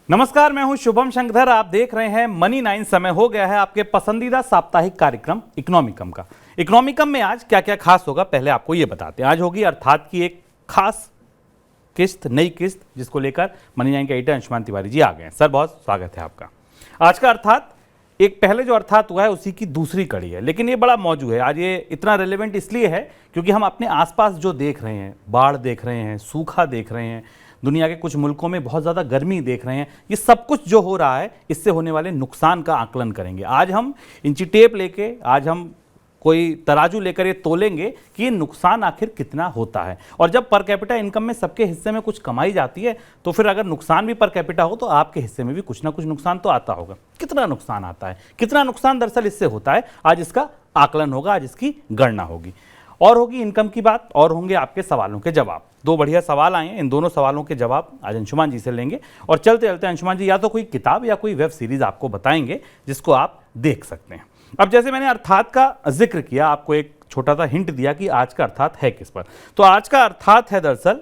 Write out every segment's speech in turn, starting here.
नमस्कार, मैं हूं शुभम शंकर। आप देख रहे हैं मनी 9। समय हो गया है आपके पसंदीदा साप्ताहिक कार्यक्रम इकोनॉमिकम का। इकोनॉमिकम में आज क्या क्या खास होगा, पहले आपको ये बताते हैं। आज होगी अर्थात की एक खास किस्त, नई किस्त, जिसको लेकर मनी 9 के एडिटर अंशुमान तिवारी जी आ गए हैं। सर, बहुत स्वागत है आपका। आज का अर्थात एक पहले जो अर्थात हुआ है उसी की दूसरी कड़ी है, लेकिन ये बड़ा मौजूद है। आज ये इतना रेलेवेंट इसलिए है क्योंकि हम अपने आसपास जो देख रहे हैं, बाढ़ देख रहे हैं, सूखा देख रहे हैं, दुनिया के कुछ मुल्कों में बहुत ज़्यादा गर्मी देख रहे हैं, ये सब कुछ जो हो रहा है इससे होने वाले नुकसान का आकलन करेंगे। आज हम इंची टेप लेके, आज हम कोई तराजू लेकर ये तोलेंगे कि ये नुकसान आखिर कितना होता है। और जब पर कैपिटा इनकम में सबके हिस्से में कुछ कमाई जाती है तो फिर अगर नुकसान भी पर कैपिटा हो तो आपके हिस्से में भी कुछ ना कुछ नुकसान तो आता होगा। कितना नुकसान आता है, कितना नुकसान दरअसल इससे होता है, आज इसका आकलन होगा, आज इसकी गणना होगी। और होगी इनकम की बात, और होंगे आपके सवालों के जवाब। दो बढ़िया सवाल आए हैं, इन दोनों सवालों के जवाब आज अंशुमान जी से लेंगे। और चलते चलते अंशुमान जी या तो कोई किताब या कोई वेब सीरीज आपको बताएंगे जिसको आप देख सकते हैं। अब जैसे मैंने अर्थात का जिक्र किया, आपको एक छोटा सा हिंट दिया कि आज का अर्थात है किस पर, तो आज का अर्थात है दरअसल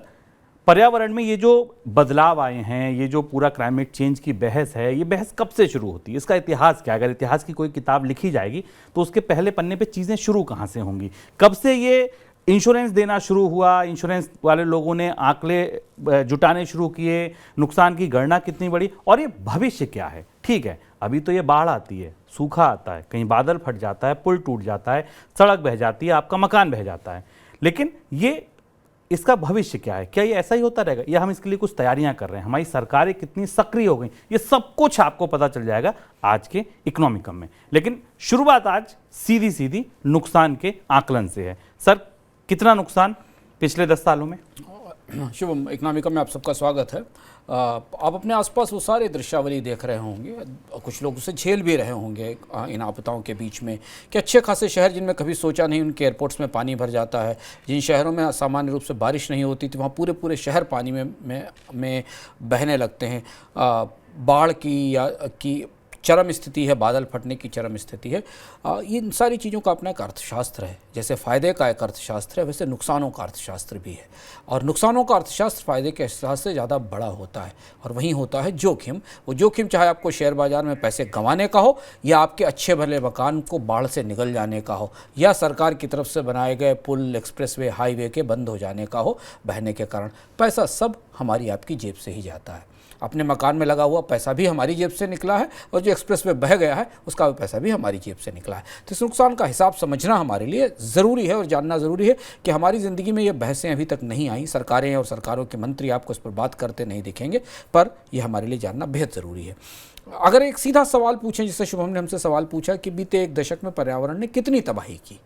पर्यावरण में ये जो बदलाव आए हैं, ये जो पूरा क्लाइमेट चेंज की बहस है, ये बहस कब से शुरू होती है, इसका इतिहास क्या है। अगर इतिहास की कोई किताब लिखी जाएगी तो उसके पहले पन्ने पे चीज़ें शुरू कहाँ से होंगी, कब से ये इंश्योरेंस देना शुरू हुआ, इंश्योरेंस वाले लोगों ने आंकड़े जुटाने शुरू किए, नुकसान की गणना कितनी बड़ी, और ये भविष्य क्या है। ठीक है, अभी तो ये बाढ़ आती है, सूखा आता है, कहीं बादल फट जाता है, पुल टूट जाता है, सड़क बह जाती है, आपका मकान बह जाता है, लेकिन ये इसका भविष्य क्या है, क्या ये ऐसा ही होता रहेगा या हम इसके लिए कुछ तैयारियां कर रहे हैं, हमारी सरकारें कितनी सक्रिय हो गई, ये सब कुछ आपको पता चल जाएगा आज के इकोनॉमिकम में। लेकिन शुरुआत आज सीधी सीधी नुकसान के आकलन से है। सर, कितना नुकसान पिछले 10 सालों में? शुभम, इकोनॉमिकम में आप सबका स्वागत है। आप अपने आसपास वो सारे दृश्यावली देख रहे होंगे, कुछ लोग उसे झेल भी रहे होंगे इन आपदाओं के बीच में, कि अच्छे खासे शहर जिनमें कभी सोचा नहीं उनके एयरपोर्ट्स में पानी भर जाता है। जिन शहरों में सामान्य रूप से बारिश नहीं होती थी वहाँ पूरे पूरे शहर पानी में बहने लगते हैं। बाढ़ की चरम स्थिति है, बादल फटने की चरम स्थिति है। इन सारी चीज़ों का अपना एक अर्थशास्त्र है। जैसे फ़ायदे का एक अर्थशास्त्र है, वैसे नुकसानों का अर्थशास्त्र भी है। और नुकसानों का अर्थशास्त्र फ़ायदे के अर्थशास्त्र से ज़्यादा बड़ा होता है, और वहीं होता है जोखिम। वो जोखिम चाहे आपको शेयर बाज़ार में पैसे गंवाने का हो, या आपके अच्छे भले मकान को बाढ़ से निगल जाने का हो, या सरकार की तरफ से बनाए गए पुल, एक्सप्रेसवे, हाईवे के बंद हो जाने का हो बहने के कारण। पैसा सब हमारी आपकी जेब से ही जाता है। अपने मकान में लगा हुआ पैसा भी हमारी जेब से निकला है, और जो एक्सप्रेस में बह गया है उसका पैसा भी हमारी जेब से निकला है। तो इस नुकसान का हिसाब समझना हमारे लिए ज़रूरी है, और जानना ज़रूरी है कि हमारी ज़िंदगी में ये बहसें अभी तक नहीं आई। सरकारें और सरकारों के मंत्री आपको इस पर बात करते नहीं दिखेंगे, पर यह हमारे लिए जानना बेहद ज़रूरी है। अगर एक सीधा सवाल पूछें, जिससे शुभम ने हमसे सवाल पूछा कि बीते एक दशक में पर्यावरण ने कितनी तबाही की,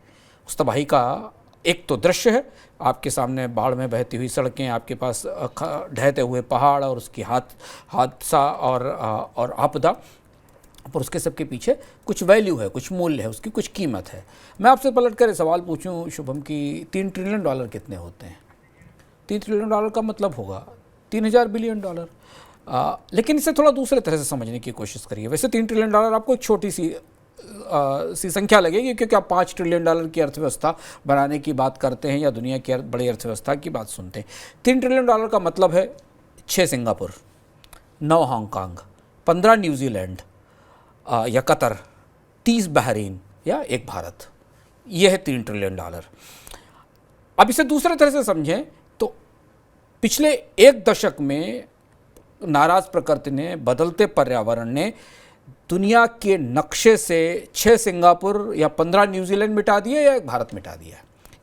उस तबाही का एक तो दृश्य है आपके सामने, बाढ़ में बहती हुई सड़कें, आपके पास ढहते हुए पहाड़ और उसकी हादसा और आपदा, पर उसके सबके पीछे कुछ वैल्यू है, कुछ मूल्य है, उसकी कुछ कीमत है। मैं आपसे पलट कर सवाल पूछूं शुभम कि $3 ट्रिलियन कितने होते हैं? $3 ट्रिलियन का मतलब होगा 3000 बिलियन डॉलर। लेकिन इसे थोड़ा दूसरे तरह से समझने की कोशिश करिए। वैसे $3 ट्रिलियन आपको एक छोटी सी संख्या लगेगी, क्योंकि आप $5 ट्रिलियन की अर्थव्यवस्था बनाने की बात करते हैं या दुनिया की बड़ी अर्थव्यवस्था की बात सुनते हैं। $3 ट्रिलियन का मतलब है 6 सिंगापुर, 9 हांगकांग, 15 न्यूजीलैंड या कतर, 30 बहरीन या 1 भारत। यह है $3 ट्रिलियन। अब इसे दूसरे तरह से समझें तो पिछले एक दशक में नाराज प्रकृति ने, बदलते पर्यावरण ने दुनिया के नक्शे से 6 सिंगापुर या 15 न्यूजीलैंड मिटा दिए या 1 भारत मिटा दिया।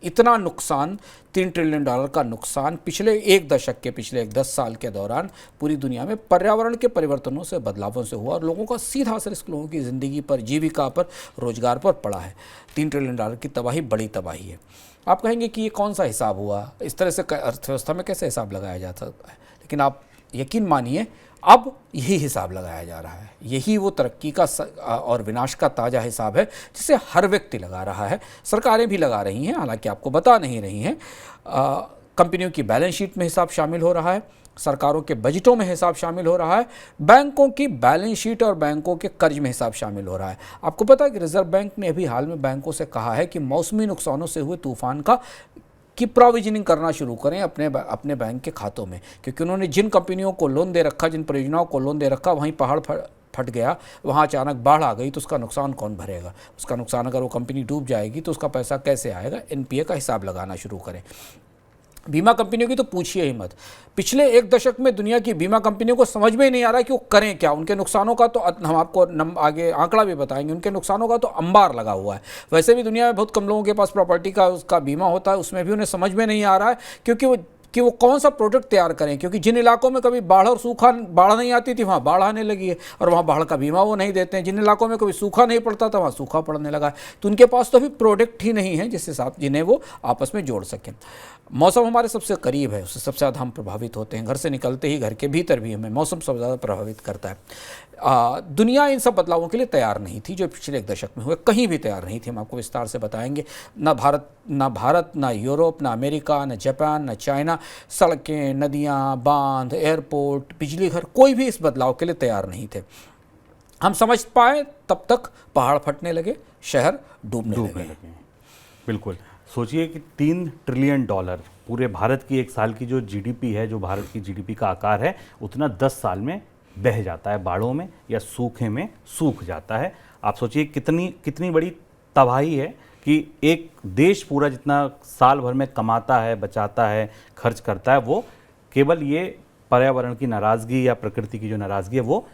इतना नुकसान, $3 ट्रिलियन का नुकसान पिछले एक दशक के, पिछले 10 साल के दौरान पूरी दुनिया में पर्यावरण के परिवर्तनों से, बदलावों से हुआ, और लोगों का सीधा असर इस लोगों की ज़िंदगी पर, जीविका पर, रोजगार पर पड़ा है। $3 ट्रिलियन की तबाही बड़ी तबाही है। आप कहेंगे कि ये कौन सा हिसाब हुआ, इस तरह से अर्थव्यवस्था में कैसे हिसाब लगाया जा सकता है? लेकिन आप यकीन मानिए, अब यही हिसाब लगाया जा रहा है। यही वो तरक्की का और विनाश का ताज़ा हिसाब है जिसे हर व्यक्ति लगा रहा है। सरकारें भी लगा रही हैं, हालांकि आपको बता नहीं रही हैं। कंपनियों की बैलेंस शीट में हिसाब शामिल हो रहा है, सरकारों के बजटों में हिसाब शामिल हो रहा है, बैंकों की बैलेंस शीट और बैंकों के कर्ज में हिसाब शामिल हो रहा है। आपको पता है कि रिजर्व बैंक ने अभी हाल में बैंकों से कहा है कि मौसमी नुकसानों से हुए तूफान का कि प्रोविजनिंग करना शुरू करें अपने बैंक के खातों में, क्योंकि उन्होंने जिन कंपनियों को लोन दे रखा, जिन परियोजनाओं को लोन दे रखा, वहीं पहाड़ फट गया, वहाँ अचानक बाढ़ आ गई तो उसका नुकसान कौन भरेगा? उसका नुकसान अगर वो कंपनी डूब जाएगी तो उसका पैसा कैसे आएगा? एनपीए का हिसाब लगाना शुरू करें। बीमा कंपनियों की तो पूछिए ही मत। पिछले एक दशक में दुनिया की बीमा कंपनियों को समझ में ही नहीं आ रहा कि वो करें क्या। उनके नुकसानों का तो हम आपको आगे आंकड़ा भी बताएंगे, उनके नुकसानों का तो अंबार लगा हुआ है। वैसे भी दुनिया में बहुत कम लोगों के पास प्रॉपर्टी का उसका बीमा होता है, उसमें भी उन्हें समझ में नहीं आ रहा है कि वो कौन सा प्रोडक्ट तैयार करें, क्योंकि जिन इलाकों में कभी बाढ़ नहीं आती थी वहाँ बाढ़ आने लगी है और वहाँ बाढ़ का बीमा वो नहीं देते हैं। जिन इलाकों में कभी सूखा नहीं पड़ता था वहाँ सूखा पड़ने लगा है। तो उनके पास तो अभी प्रोडक्ट ही नहीं है जिन्हें वो आपस में जोड़ सकें। मौसम हमारे सबसे करीब है, उससे सबसे ज़्यादा हम प्रभावित होते हैं। घर से निकलते ही घर के भीतर भी हमें मौसम सबसे ज़्यादा प्रभावित करता है। दुनिया इन सब बदलावों के लिए तैयार नहीं थी जो पिछले एक दशक में हुए, कहीं भी तैयार नहीं थी। हम आपको विस्तार से बताएंगे। ना भारत, ना यूरोप, ना अमेरिका, ना जापान, ना चाइना, सड़कें, नदियाँ, बांध, एयरपोर्ट, बिजली घर, कोई भी इस बदलाव के लिए तैयार नहीं थे। हम समझ पाए तब तक पहाड़ फटने लगे, शहर डूबने लगे। बिल्कुल। सोचिए कि $3 ट्रिलियन पूरे भारत की एक साल की जो जीडीपी है, जो भारत की जीडीपी का आकार है, उतना 10 साल में बह जाता है, बाढ़ों में या सूखे में सूख जाता है। आप सोचिए कितनी बड़ी तबाही है कि एक देश पूरा जितना साल भर में कमाता है, बचाता है, खर्च करता है, वो केवल ये पर्यावरण की नाराज़गी या प्रकृति की जो नाराज़गी है वो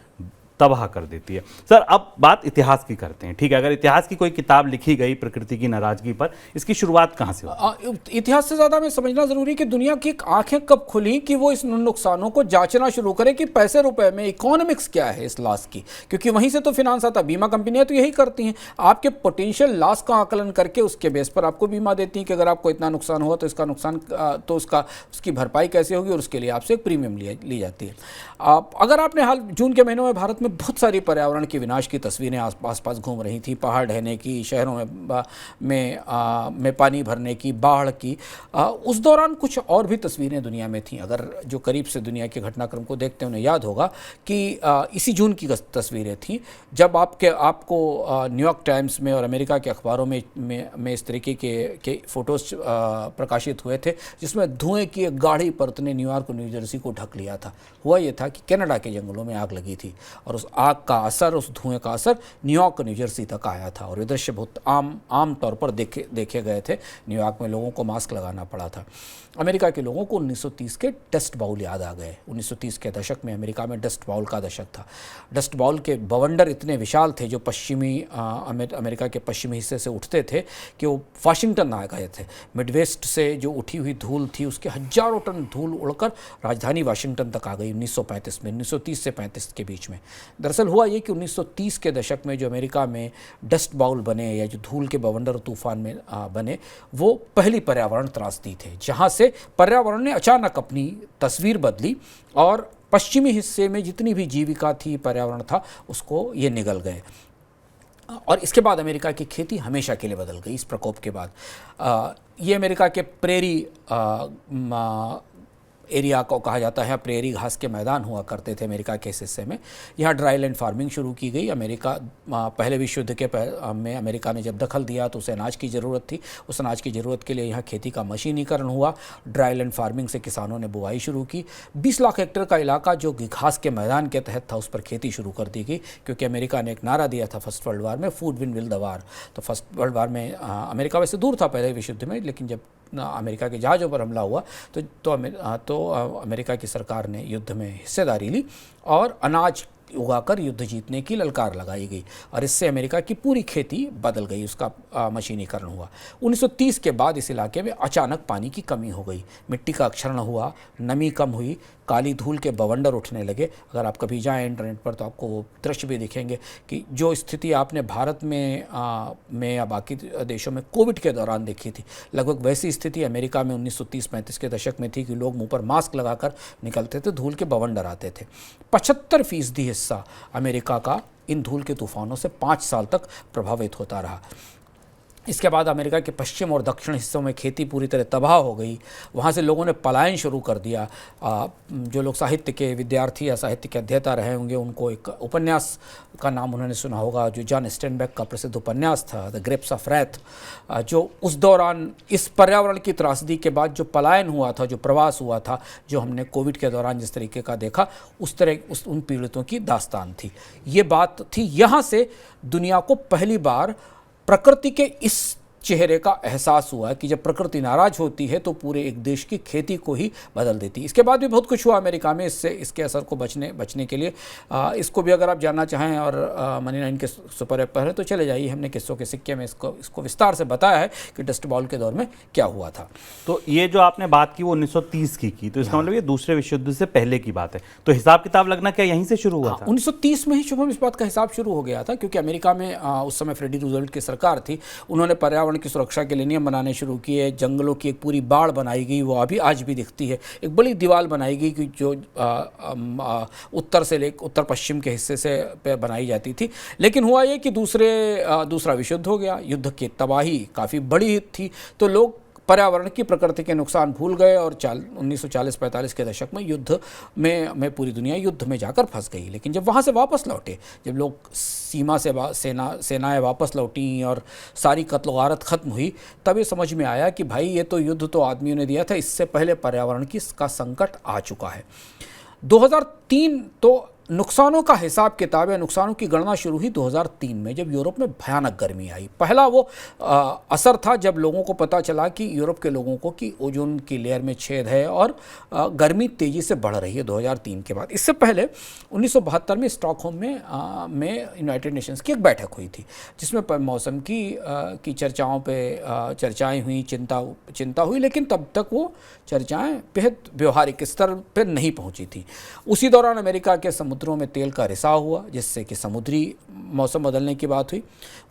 तबाह कर देती है। सर, अब बात इतिहास की करते हैं, ठीक है? अगर इतिहास की कोई किताब लिखी गई प्रकृति की नाराजगी पर, इसकी शुरुआत कहाँ से होती? इतिहास से ज़्यादा हमें समझना ज़रूरी है कि दुनिया की आंखें कब खुली कि वो इस नुकसानों को जांचना शुरू करे कि पैसे रुपए में इकोनॉमिक्स क्या है इस लॉस की, क्योंकि वहीं से तो फिनांस आता है। बीमा कंपनियां तो यही करती हैं, आपके पोटेंशियल लॉस का आकलन करके उसके बेस पर आपको बीमा देती हैं कि अगर आपको इतना नुकसान हुआ तो इसका नुकसान तो उसकी भरपाई कैसे होगी, और उसके लिए आपसे एक प्रीमियम ली जाती है। अगर आपने हाल जून के महीनों में भारत में बहुत सारी पर्यावरण के विनाश की तस्वीरें आसपास घूम रही थी, पहाड़ ढहने की, शहरों में पानी भरने की, बाढ़ की, उस दौरान कुछ और भी तस्वीरें दुनिया में थीं। अगर जो करीब से दुनिया के घटनाक्रम को देखते हैं उन्हें याद होगा कि इसी जून की तस्वीरें थीं जब आपको न्यूयॉर्क टाइम्स में और अमेरिका के अखबारों में इस तरीके के फ़ोटोज़ प्रकाशित हुए थे जिसमें धुएँ की एक गाढ़ी परत ने न्यूयॉर्क और न्यू जर्सी को ढक लिया था। हुआ ये था कि कनाडा के जंगलों में आग लगी थी और उस आग का असर, उस धुएं का असर न्यूयॉर्क न्यू जर्सी तक आया था और ये दृश्य बहुत आम तौर पर देखे गए थे। न्यूयॉर्क में लोगों को मास्क लगाना पड़ा था। अमेरिका के लोगों को 1930 के डस्ट बाउल याद आ गए। 1930 के दशक में अमेरिका में डस्ट बाउल का दशक था। डस्ट बाउल के बवंडर इतने विशाल थे जो अमेरिका के पश्चिमी हिस्से से उठते थे कि वो वाशिंगटन आ गए थे। मिडवेस्ट से जो उठी हुई धूल थी उसके हजारों टन धूल उड़कर राजधानी वाशिंगटन तक आ गई 1935 में, 1930 से 35 के बीच में। दरअसल हुआ ये कि 1930 के दशक में जो अमेरिका में डस्ट बाउल बने या जो धूल के बवंडर तूफान में बने, वो पहली पर्यावरण त्रासदी थे जहाँ से पर्यावरण ने अचानक अपनी तस्वीर बदली और पश्चिमी हिस्से में जितनी भी जीविका थी, पर्यावरण था, उसको ये निगल गए। और इसके बाद अमेरिका की खेती हमेशा के लिए बदल गई। इस प्रकोप के बाद ये अमेरिका के प्रेरी एरिया को कहा जाता है, प्रेरी घास के मैदान हुआ करते थे अमेरिका के इस हिस्से में। यहाँ ड्राई लैंड फार्मिंग शुरू की गई। पहले विश्व युद्ध में अमेरिका ने जब दखल दिया तो उसे अनाज की ज़रूरत थी। उस अनाज की ज़रूरत के लिए यहाँ खेती का मशीनीकरण हुआ। ड्राई लैंड फार्मिंग से किसानों ने बुआई शुरू की। 20 लाख हेक्टेयर का इलाका जो घास के मैदान के तहत था उस पर खेती शुरू कर दी गई, क्योंकि अमेरिका ने एक नारा दिया था फर्स्ट वर्ल्ड वार में, फूड विल द वार। तो फर्स्ट वर्ल्ड वार में अमेरिका वैसे दूर था पहले विश्व युद्ध में, लेकिन जब अमेरिका के जहाज़ों पर हमला हुआ तो अमेरिका की सरकार ने युद्ध में हिस्सेदारी ली और अनाज उगाकर युद्ध जीतने की ललकार लगाई गई और इससे अमेरिका की पूरी खेती बदल गई, उसका मशीनीकरण हुआ। 1930 के बाद इस इलाके में अचानक पानी की कमी हो गई, मिट्टी का क्षरण हुआ, नमी कम हुई, काली धूल के बवंडर उठने लगे। अगर आप कभी जाएं इंटरनेट पर तो आपको वो दृश्य भी दिखेंगे कि जो स्थिति आपने भारत में या बाकी देशों में कोविड के दौरान देखी थी, लगभग वैसी स्थिति अमेरिका में 1930-35 के दशक में थी कि लोग मुंह पर मास्क लगाकर निकलते थे, धूल के बवंडर आते थे। 75% हिस्सा अमेरिका का इन धूल के तूफानों से 5 साल तक प्रभावित होता रहा। इसके बाद अमेरिका के पश्चिम और दक्षिण हिस्सों में खेती पूरी तरह तबाह हो गई। वहाँ से लोगों ने पलायन शुरू कर दिया। जो लोग साहित्य के विद्यार्थी या साहित्य के अध्येता रहे होंगे उनको एक उपन्यास का नाम उन्होंने सुना होगा, जो जॉन स्टेनबेक का प्रसिद्ध उपन्यास था द ग्रेप्स ऑफ रैथ, जो उस दौरान इस पर्यावरण की त्रासदी के बाद जो पलायन हुआ था, जो प्रवास हुआ था, जो हमने कोविड के दौरान जिस तरीके का देखा, उन पीड़ितों की दास्तान थी। ये बात थी। यहाँ से दुनिया को पहली बार प्रकृति के इस चेहरे का एहसास हुआ कि जब प्रकृति नाराज होती है तो पूरे एक देश की खेती को ही बदल देती है। इसके बाद भी बहुत कुछ हुआ अमेरिका में इसके असर को बचने के लिए। इसको भी अगर आप जानना चाहें और मनी 9 के सुपर ऐप पर है तो चले जाइए। हमने किस्सों के सिक्के में इसको विस्तार से बताया है कि डस्ट बॉल के दौर में क्या हुआ था। तो ये जो आपने बात की वो 1930 की तो इसका मतलब ये दूसरे विश्व युद्ध से पहले की बात है। तो हिसाब किताब लगना क्या यहीं से शुरू हुआ था? 1930 में ही शुभम इस बात का हिसाब शुरू हो गया था, क्योंकि अमेरिका में उस समय फ्रेडी रूजवेल्ट की सरकार थी। उन्होंने पर्यावरण की सुरक्षा के लिए नियम बनाने शुरू किए। जंगलों की एक पूरी बाड़ बनाई गई, वो अभी आज भी दिखती है। एक बड़ी दीवार बनाई गई कि जो उत्तर से लेकर उत्तर पश्चिम के हिस्से से पे बनाई जाती थी। लेकिन हुआ ये कि दूसरा विश्व युद्ध हो गया। युद्ध की तबाही काफ़ी बड़ी थी, तो लोग पर्यावरण की प्रकृति के नुकसान भूल गए और 1940-45 के दशक में युद्ध में पूरी दुनिया युद्ध में जाकर फंस गई। लेकिन जब वहाँ से वापस लौटे, जब लोग सीमा से सेनाएं वापस लौटी और सारी कत्ल गारत ख़त्म हुई, तब ये समझ में आया कि भाई ये तो युद्ध तो आदमियों ने दिया था, इससे पहले पर्यावरण का संकट आ चुका है। 2003 तो नुकसानों का हिसाब किताब है, नुकसानों की गणना शुरू हुई 2003 में, जब यूरोप में भयानक गर्मी आई। पहला वो असर था जब लोगों को पता चला कि यूरोप के लोगों को कि ओजोन की लेयर में छेद है और गर्मी तेज़ी से बढ़ रही है 2003 के बाद। इससे पहले 1972 में स्टॉकहोम में यूनाइटेड नेशंस की एक बैठक हुई थी, जिसमें मौसम की चर्चाएँ हुई, चिंता हुई, लेकिन तब तक वो चर्चाएँ बेहद व्यवहारिक स्तर पर नहीं पहुँची थी। उसी दौरान अमेरिका के समुद्रों में तेल का रिसाव हुआ, जिससे कि समुद्री मौसम बदलने की बात हुई।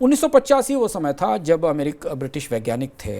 1985 वो समय था जब ब्रिटिश वैज्ञानिक थे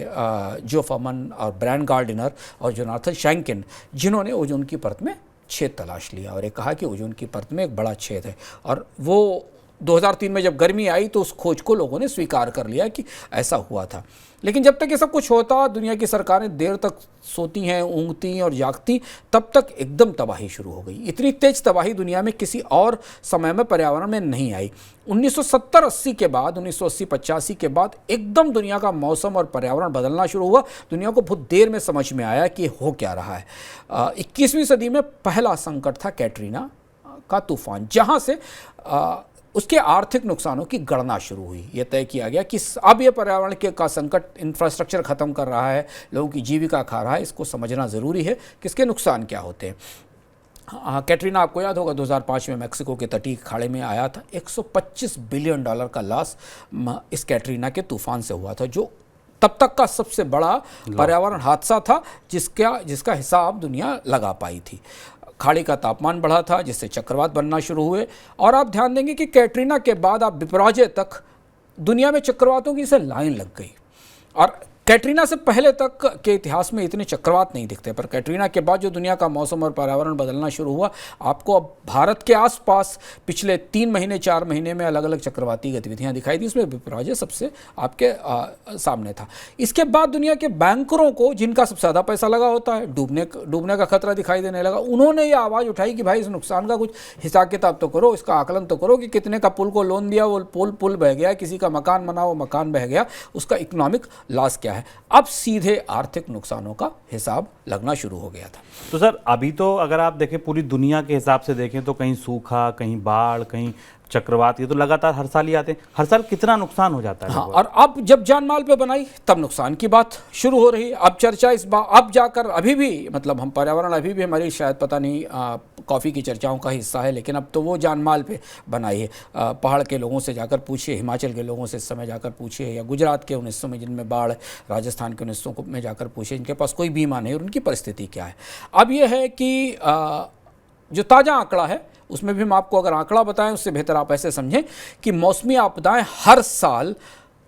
जो फर्मन और ब्रैंड गार्डिनर और जोनाथन शैंकिन, जिन्होंने ओजोन की परत में छेद तलाश लिया और ये कहा कि ओजोन की परत में एक बड़ा छेद है। और वो 2003 में जब गर्मी आई तो उस खोज को लोगों ने स्वीकार कर लिया कि ऐसा हुआ था। लेकिन जब तक ये सब कुछ होता, दुनिया की सरकारें देर तक सोती हैं, ऊँगती और जागती, तब तक एकदम तबाही शुरू हो गई। इतनी तेज तबाही दुनिया में किसी और समय में पर्यावरण में नहीं आई। 1970-80 के बाद, 1980-85 के बाद एकदम दुनिया का मौसम और पर्यावरण बदलना शुरू हुआ। दुनिया को बहुत देर में समझ में आया कि हो क्या रहा है। 21वीं सदी में पहला संकट था कैटरीना का तूफान, जहाँ से उसके आर्थिक नुकसानों की गणना शुरू हुई। यह तय किया गया कि अब यह पर्यावरण का संकट इंफ्रास्ट्रक्चर ख़त्म कर रहा है, लोगों की जीविका खा रहा है, इसको समझना ज़रूरी है कि इसके नुकसान क्या होते हैं। कैटरीना आपको याद होगा 2005 में मैक्सिको के तटीय खाड़ी में आया था। $125 बिलियन का लॉस इस कैटरीना के तूफान से हुआ था, जो तब तक का सबसे बड़ा पर्यावरण हादसा था जिसका हिसाब दुनिया लगा पाई थी। खाड़ी का तापमान बढ़ा था, जिससे चक्रवात बनना शुरू हुए। और आप ध्यान देंगे कि कैटरीना के बाद आप बिपराजय तक दुनिया में चक्रवातों की से लाइन लग गई। और कैटरीना से पहले तक के इतिहास में इतने चक्रवात नहीं दिखते, पर कैटरीना के बाद जो दुनिया का मौसम और पर्यावरण बदलना शुरू हुआ, आपको अब भारत के आसपास पिछले 3 महीने 4 महीने में अलग अलग चक्रवाती गतिविधियां दिखाई दी। उसमें विपराजय सबसे आपके सामने था। इसके बाद दुनिया के बैंकरों को, जिनका सबसे ज़्यादा पैसा लगा होता है, डूबने का खतरा दिखाई देने लगा। उन्होंने ये आवाज़ उठाई कि भाई इस नुकसान का कुछ हिसाब किताब तो करो, इसका आकलन तो करो कि कितने का पुल को लोन दिया, वो पुल बह गया, किसी का मकान बना वो मकान बह गया, उसका इकोनॉमिक लॉस क्या है। अब सीधे आर्थिक नुकसानों का हिसाब लगना शुरू हो गया था। तो सर अभी तो अगर आप देखें पूरी दुनिया के हिसाब से देखें तो कहीं सूखा, कहीं बाढ़, कहीं चक्रवात, ये तो लगातार हर साल ही आते हैं। हर साल कितना नुकसान हो जाता है? हाँ, और अब जब जान माल पे बनाई तब नुकसान की बात शुरू हो रही है। अब चर्चा इस बात अब जाकर अभी भी, मतलब हम पर्यावरण अभी भी हमारी शायद पता नहीं कॉफ़ी की चर्चाओं का हिस्सा है, लेकिन अब तो वो जान माल पे बनाई है। पहाड़ के लोगों से जाकर पूछिए, हिमाचल के लोगों से इस समय जाकर पूछिए, या गुजरात के उन हिस्सों में जिनमें बाढ़, राजस्थान के उन हिस्सों में जाकर पूछिए जिनके पास कोई बीमा नहीं और उनकी परिस्थिति क्या है। अब ये है कि जो ताज़ा आंकड़ा है उसमें भी हम आपको अगर आंकड़ा बताएं, उससे बेहतर आप ऐसे समझें कि मौसमी आपदाएं हर साल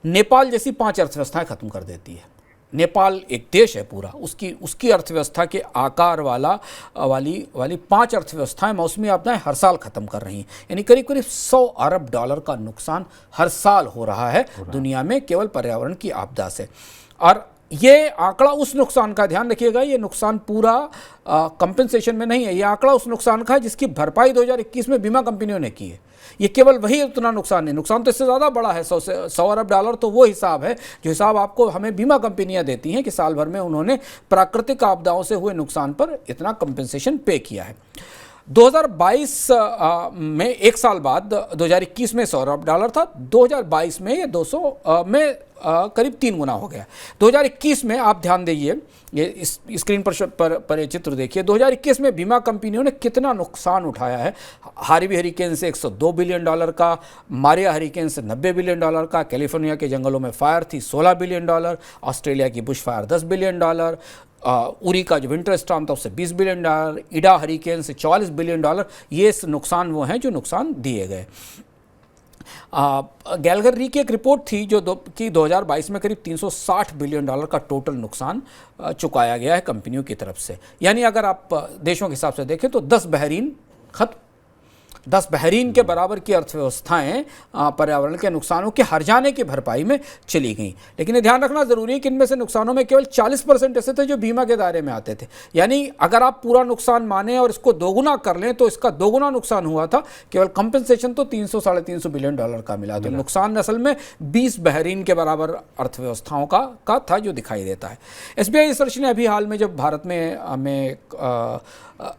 नेपाल जैसी 5 अर्थव्यवस्थाएं खत्म कर देती है। नेपाल एक देश है पूरा, उसकी अर्थव्यवस्था के आकार वाली 5 अर्थव्यवस्थाएं मौसमी आपदाएं हर साल ख़त्म कर रही हैं। यानी करीब करीब $100 अरब का नुकसान हर साल हो रहा है दुनिया में केवल पर्यावरण की आपदा से। और ये आंकड़ा उस नुकसान का, ध्यान रखिएगा, ये नुकसान पूरा कंपनसेशन में नहीं है, ये आंकड़ा उस नुकसान का है जिसकी भरपाई 2021 में बीमा कंपनियों ने की है। ये केवल वही उतना नुकसान नहीं, नुकसान तो इससे ज़्यादा बड़ा है। $100 अरब तो वो हिसाब है जो हिसाब आपको हमें बीमा कंपनियां देती हैं कि साल भर में उन्होंने प्राकृतिक आपदाओं से हुए नुकसान पर इतना कंपनसेशन पे किया है। 2022 में एक साल बाद 2021 में $100 अरब था, 2022 में ये 200 में करीब 3 गुना हो गया। 2021 में आप ध्यान दीजिए, ये इस स्क्रीन पर ये चित्र देखिए, 2021 में बीमा कंपनियों ने कितना नुकसान उठाया है। हार्वी हरिकेन से $102 बिलियन का, मारिया हरिकेन से $90 बिलियन का, कैलिफोर्निया के जंगलों में फायर थी $16 बिलियन, ऑस्ट्रेलिया की बुश फायर $10 बिलियन, उरी का जो विंटर स्टॉर्म था उससे $20 बिलियन, इडा हरिकेन से $44 बिलियन। ये नुकसान वो हैं जो नुकसान दिए गए। गैलगर री की एक रिपोर्ट थी जो 2022 में करीब $360 बिलियन का टोटल नुकसान चुकाया गया है कंपनियों की तरफ से। यानी अगर आप देशों के हिसाब से देखें तो 10 बहरीन खत्म, 10 बहरीन के बराबर की अर्थव्यवस्थाएं पर्यावरण के नुकसानों के हर जाने की भरपाई में चली गई। लेकिन ये ध्यान रखना ज़रूरी है कि इनमें से नुकसानों में केवल 40% ऐसे थे जो बीमा के दायरे में आते थे। यानी अगर आप पूरा नुकसान माने और इसको दोगुना कर लें तो इसका दोगुना नुकसान हुआ था, केवल कंपनसेशन तो $300-350 बिलियन का मिला। तो नुकसान असल में 20 बहरीन के बराबर अर्थव्यवस्थाओं का था जो दिखाई देता है। SBI रिसर्च ने अभी हाल में जब भारत में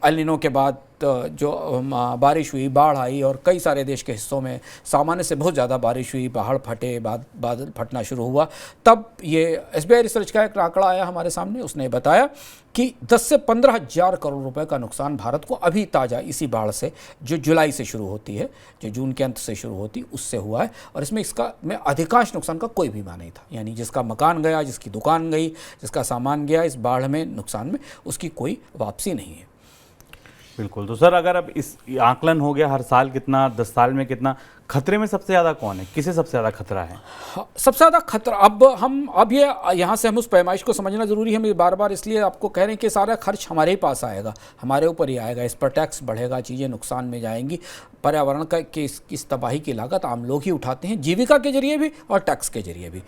एल नीनो के बाद जो बारिश हुई, बाढ़ आई और कई सारे देश के हिस्सों में सामान्य से बहुत ज़्यादा बारिश हुई, पहाड़ फटे, बादल फटना शुरू हुआ, तब ये SBI रिसर्च का एक आंकड़ा आया हमारे सामने। उसने बताया कि 10 से 15 हज़ार करोड़ रुपए का नुकसान भारत को अभी ताज़ा इसी बाढ़ से, जो जुलाई से शुरू होती है, जो जून के अंत से शुरू होती, उससे हुआ है। और इसमें में अधिकांश नुकसान का कोई बीमा नहीं था। यानी जिसका मकान गया, जिसकी दुकान गई, जिसका सामान गया इस बाढ़ में नुकसान में, उसकी कोई वापसी नहीं है। बिल्कुल। तो सर अगर अब इस आकलन हो गया हर साल कितना, 10 साल में कितना, खतरे में सबसे ज़्यादा कौन है, किसे सबसे ज़्यादा खतरा है? सबसे ज़्यादा खतरा अब ये यहाँ से हम उस पैमाइश को समझना ज़रूरी है। हम बार बार इसलिए आपको कह रहे हैं कि सारा खर्च हमारे ही पास आएगा, हमारे ऊपर ही आएगा, इस पर टैक्स बढ़ेगा, चीज़ें नुकसान में जाएंगी। पर्यावरण का इस तबाही की लागत आम लोग ही उठाते हैं, जीविका के जरिए भी और टैक्स के जरिए भी।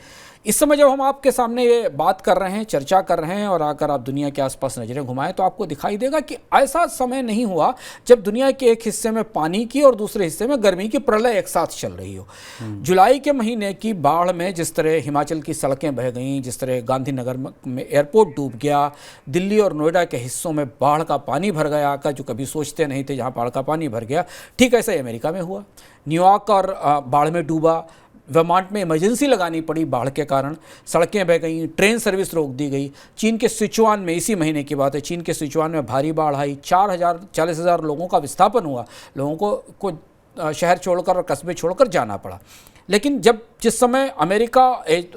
इस समय जब हम आपके सामने ये बात कर रहे हैं, चर्चा कर रहे हैं, और आकर आप दुनिया के आसपास नज़रें घुमाएं तो आपको दिखाई देगा कि ऐसा समय नहीं हुआ जब दुनिया के एक हिस्से में पानी की और दूसरे हिस्से में गर्मी की प्रलय एक साथ चल रही हो। जुलाई के महीने की बाढ़ में जिस तरह हिमाचल की सड़कें बह गईं, जिस तरह गांधीनगर में एयरपोर्ट डूब गया, दिल्ली और नोएडा के हिस्सों में बाढ़ का पानी भर गया आकर, जो कभी सोचते नहीं थे जहाँ बाढ़ का पानी भर गया, ठीक ऐसा ही अमेरिका में हुआ। न्यूयॉर्क और बाढ़ में डूबा, वर्मांट में इमरजेंसी लगानी पड़ी बाढ़ के कारण, सड़कें बह गई, ट्रेन सर्विस रोक दी गई। चीन के सिचुआन में, इसी महीने की बात है, चीन के सिचुआन में भारी बाढ़ आई, 40,000 लोगों का विस्थापन हुआ, लोगों को शहर छोड़कर और कस्बे छोड़कर जाना पड़ा। लेकिन जिस समय अमेरिका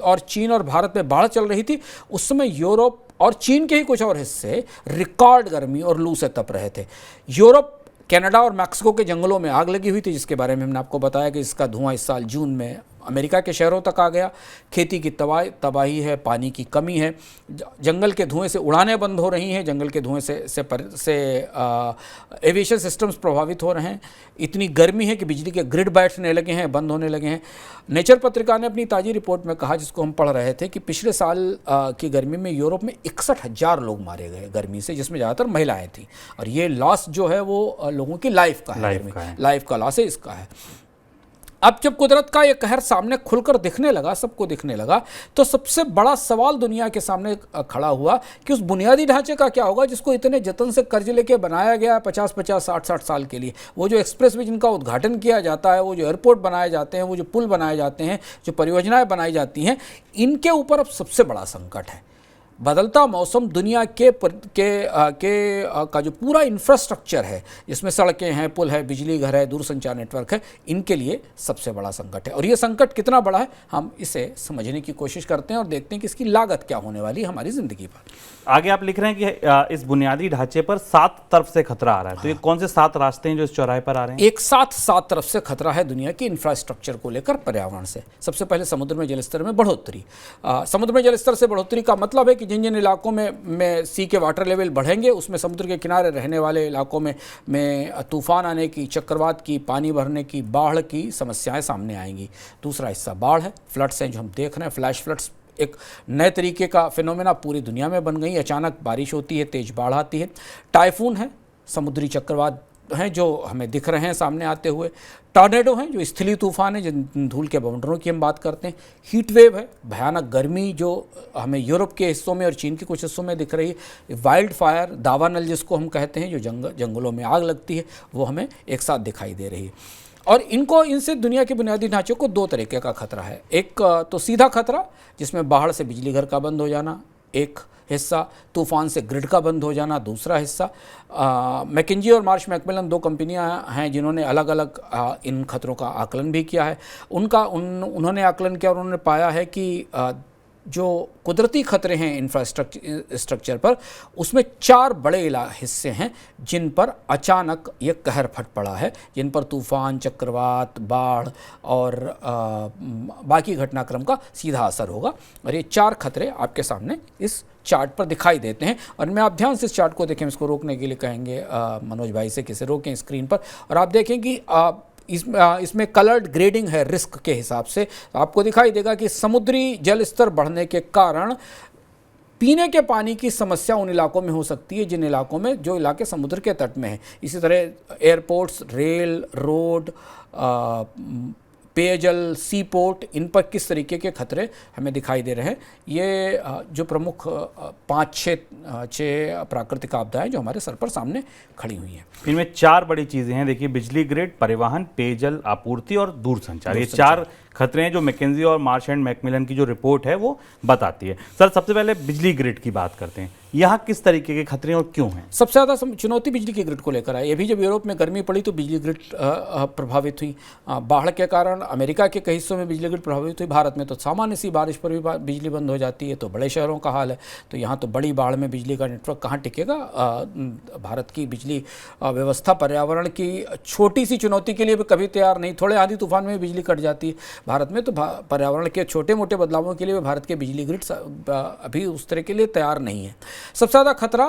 और चीन और भारत में बाढ़ चल रही थी, उस समय यूरोप और चीन के ही कुछ और हिस्से रिकॉर्ड गर्मी और लू से तप रहे थे। यूरोप, कनाडा और मैक्सिको के जंगलों में आग लगी हुई थी, जिसके बारे में हमने आपको बताया कि इसका धुआं इस साल जून में अमेरिका के शहरों तक आ गया। खेती की तबाही है, पानी की कमी है, जंगल के धुएं से उड़ानें बंद हो रही हैं, जंगल के धुएं से एविएशन सिस्टम्स प्रभावित हो रहे हैं। इतनी गर्मी है कि बिजली के ग्रिड बैठने लगे हैं, बंद होने लगे हैं। नेचर पत्रिका ने अपनी ताज़ी रिपोर्ट में कहा, जिसको हम पढ़ रहे थे, कि पिछले साल की गर्मी में यूरोप में 61,000 लोग मारे गए गर्मी से, जिसमें ज़्यादातर महिलाएं थीं। और ये लॉस जो है वो लोगों की लाइफ का है, लाइफ का लॉस है, इसका है। अब जब कुदरत का ये कहर सामने खुलकर दिखने लगा, सबको दिखने लगा, तो सबसे बड़ा सवाल दुनिया के सामने खड़ा हुआ कि उस बुनियादी ढांचे का क्या होगा जिसको इतने जतन से कर्ज लेके बनाया गया 50-50, 60-60 साल के लिए। वो जो एक्सप्रेस वे जिनका उद्घाटन किया जाता है, वो जो एयरपोर्ट बनाए जाते हैं, वो जो पुल बनाए जाते हैं, जो परियोजनाएं बनाई जाती हैं, इनके ऊपर अब सबसे बड़ा संकट है। बदलता मौसम दुनिया का जो पूरा इंफ्रास्ट्रक्चर है, जिसमें सड़कें हैं, पुल है, बिजली घर है, दूरसंचार नेटवर्क है, इनके लिए सबसे बड़ा संकट है। और ये संकट कितना बड़ा है, हम इसे समझने की कोशिश करते हैं और देखते हैं कि इसकी लागत क्या होने वाली है हमारी ज़िंदगी पर। आगे आप लिख रहे हैं कि इस बुनियादी ढांचे पर 7 तरफ से खतरा आ रहा है। तो ये कौन से 7 रास्ते हैं जो इस चौराहे पर आ रहे हैं? एक साथ 7 तरफ से खतरा है दुनिया की इंफ्रास्ट्रक्चर को लेकर, पर्यावरण से। सबसे पहले समुद्र में जलस्तर में बढ़ोतरी। समुद्र में जलस्तर से बढ़ोतरी का मतलब है कि जिन जिन इलाकों में सी के वाटर लेवल बढ़ेंगे, उसमें समुद्र के किनारे रहने वाले इलाकों में तूफान आने की, चक्रवात की, पानी भरने की, बाढ़ की समस्याएं सामने आएंगी। दूसरा हिस्सा बाढ़ है, फ्लड्स हैं जो हम देख रहे हैं। फ्लैश फ्लड्स एक नए तरीके का फिनोमेना पूरी दुनिया में बन गई। अचानक बारिश होती है, तेज बाढ़ आती है। टाइफून है, समुद्री चक्रवात हैं जो हमें दिख रहे हैं सामने आते हुए। टॉर्नेडो हैं जो स्थलीय तूफान है, जिन धूल के बवंडरों की हम बात करते हैं। हीट वेव है, भयानक गर्मी जो हमें यूरोप के हिस्सों में और चीन के कुछ हिस्सों में दिख रही है। वाइल्ड फायर, दावानल जिसको हम कहते हैं, जो जंगलों में आग लगती है, वो हमें एक साथ दिखाई दे रही है। और इनसे दुनिया के बुनियादी ढांचे को 2 तरीके का खतरा है। एक तो सीधा खतरा, जिसमें बाढ़ से बिजली घर का बंद हो जाना एक हिस्सा, तूफान से ग्रिड का बंद हो जाना दूसरा हिस्सा। मैकेंजी और मार्श मैकमिलन 2 कंपनियां हैं जिन्होंने अलग अलग इन खतरों का आकलन भी किया है। उन्होंने आकलन किया और उन्होंने पाया है कि जो कुदरती खतरे हैं इंफ्रास्ट्रक्चर पर, उसमें 4 बड़े हिस्से हैं जिन पर अचानक ये कहर फट पड़ा है, जिन पर तूफान, चक्रवात, बाढ़ और बाकी घटनाक्रम का सीधा असर होगा। और ये 4 खतरे आपके सामने इस चार्ट पर दिखाई देते हैं। और मैं आप ध्यान से इस चार्ट को देखें, इसको रोकने के लिए कहेंगे मनोज भाई से, किसे रोकें स्क्रीन पर, और आप देखें कि इसमें कलर्ड ग्रेडिंग है रिस्क के हिसाब से। आपको दिखाई देगा कि समुद्री जल स्तर बढ़ने के कारण पीने के पानी की समस्या उन इलाकों में हो सकती है जो इलाके समुद्र के तट में हैं। इसी तरह एयरपोर्ट्स, रेल, रोड, पेयजल, सी पोर्ट, इन पर किस तरीके के खतरे हमें दिखाई दे रहे हैं। ये जो प्रमुख 5-6 प्राकृतिक आपदाएं जो हमारे सर पर सामने खड़ी हुई हैं। इनमें 4 बड़ी चीज़ें हैं। देखिए, बिजली ग्रिड, परिवहन, पेयजल आपूर्ति और दूरसंचार। ये 4 खतरे हैं जो मैकेंजी और मार्श एंड मैकमिलन की जो रिपोर्ट है वो बताती है। सर, सबसे पहले बिजली ग्रिड की बात करते हैं। यहाँ किस तरीके के खतरे और क्यों हैं? सबसे ज़्यादा चुनौती बिजली की ग्रिड को लेकर है। ये भी जब यूरोप में गर्मी पड़ी तो बिजली ग्रिड प्रभावित हुई। बाढ़ के कारण अमेरिका के कई हिस्सों में बिजली ग्रिड प्रभावित हुई। भारत में तो सामान्य सी बारिश पर भी बिजली बंद हो जाती है, तो बड़े शहरों का हाल है। तो यहाँ तो बड़ी बाढ़ में बिजली का नेटवर्क कहाँ टिकेगा। भारत की बिजली व्यवस्था पर्यावरण की छोटी सी चुनौती के लिए भी कभी तैयार नहीं। थोड़े आंधी तूफान में बिजली कट जाती है भारत में, तो पर्यावरण के छोटे मोटे बदलावों के लिए भारत के बिजली ग्रिड अभी उस तरह के लिए तैयार नहीं है। सबसे ज़्यादा खतरा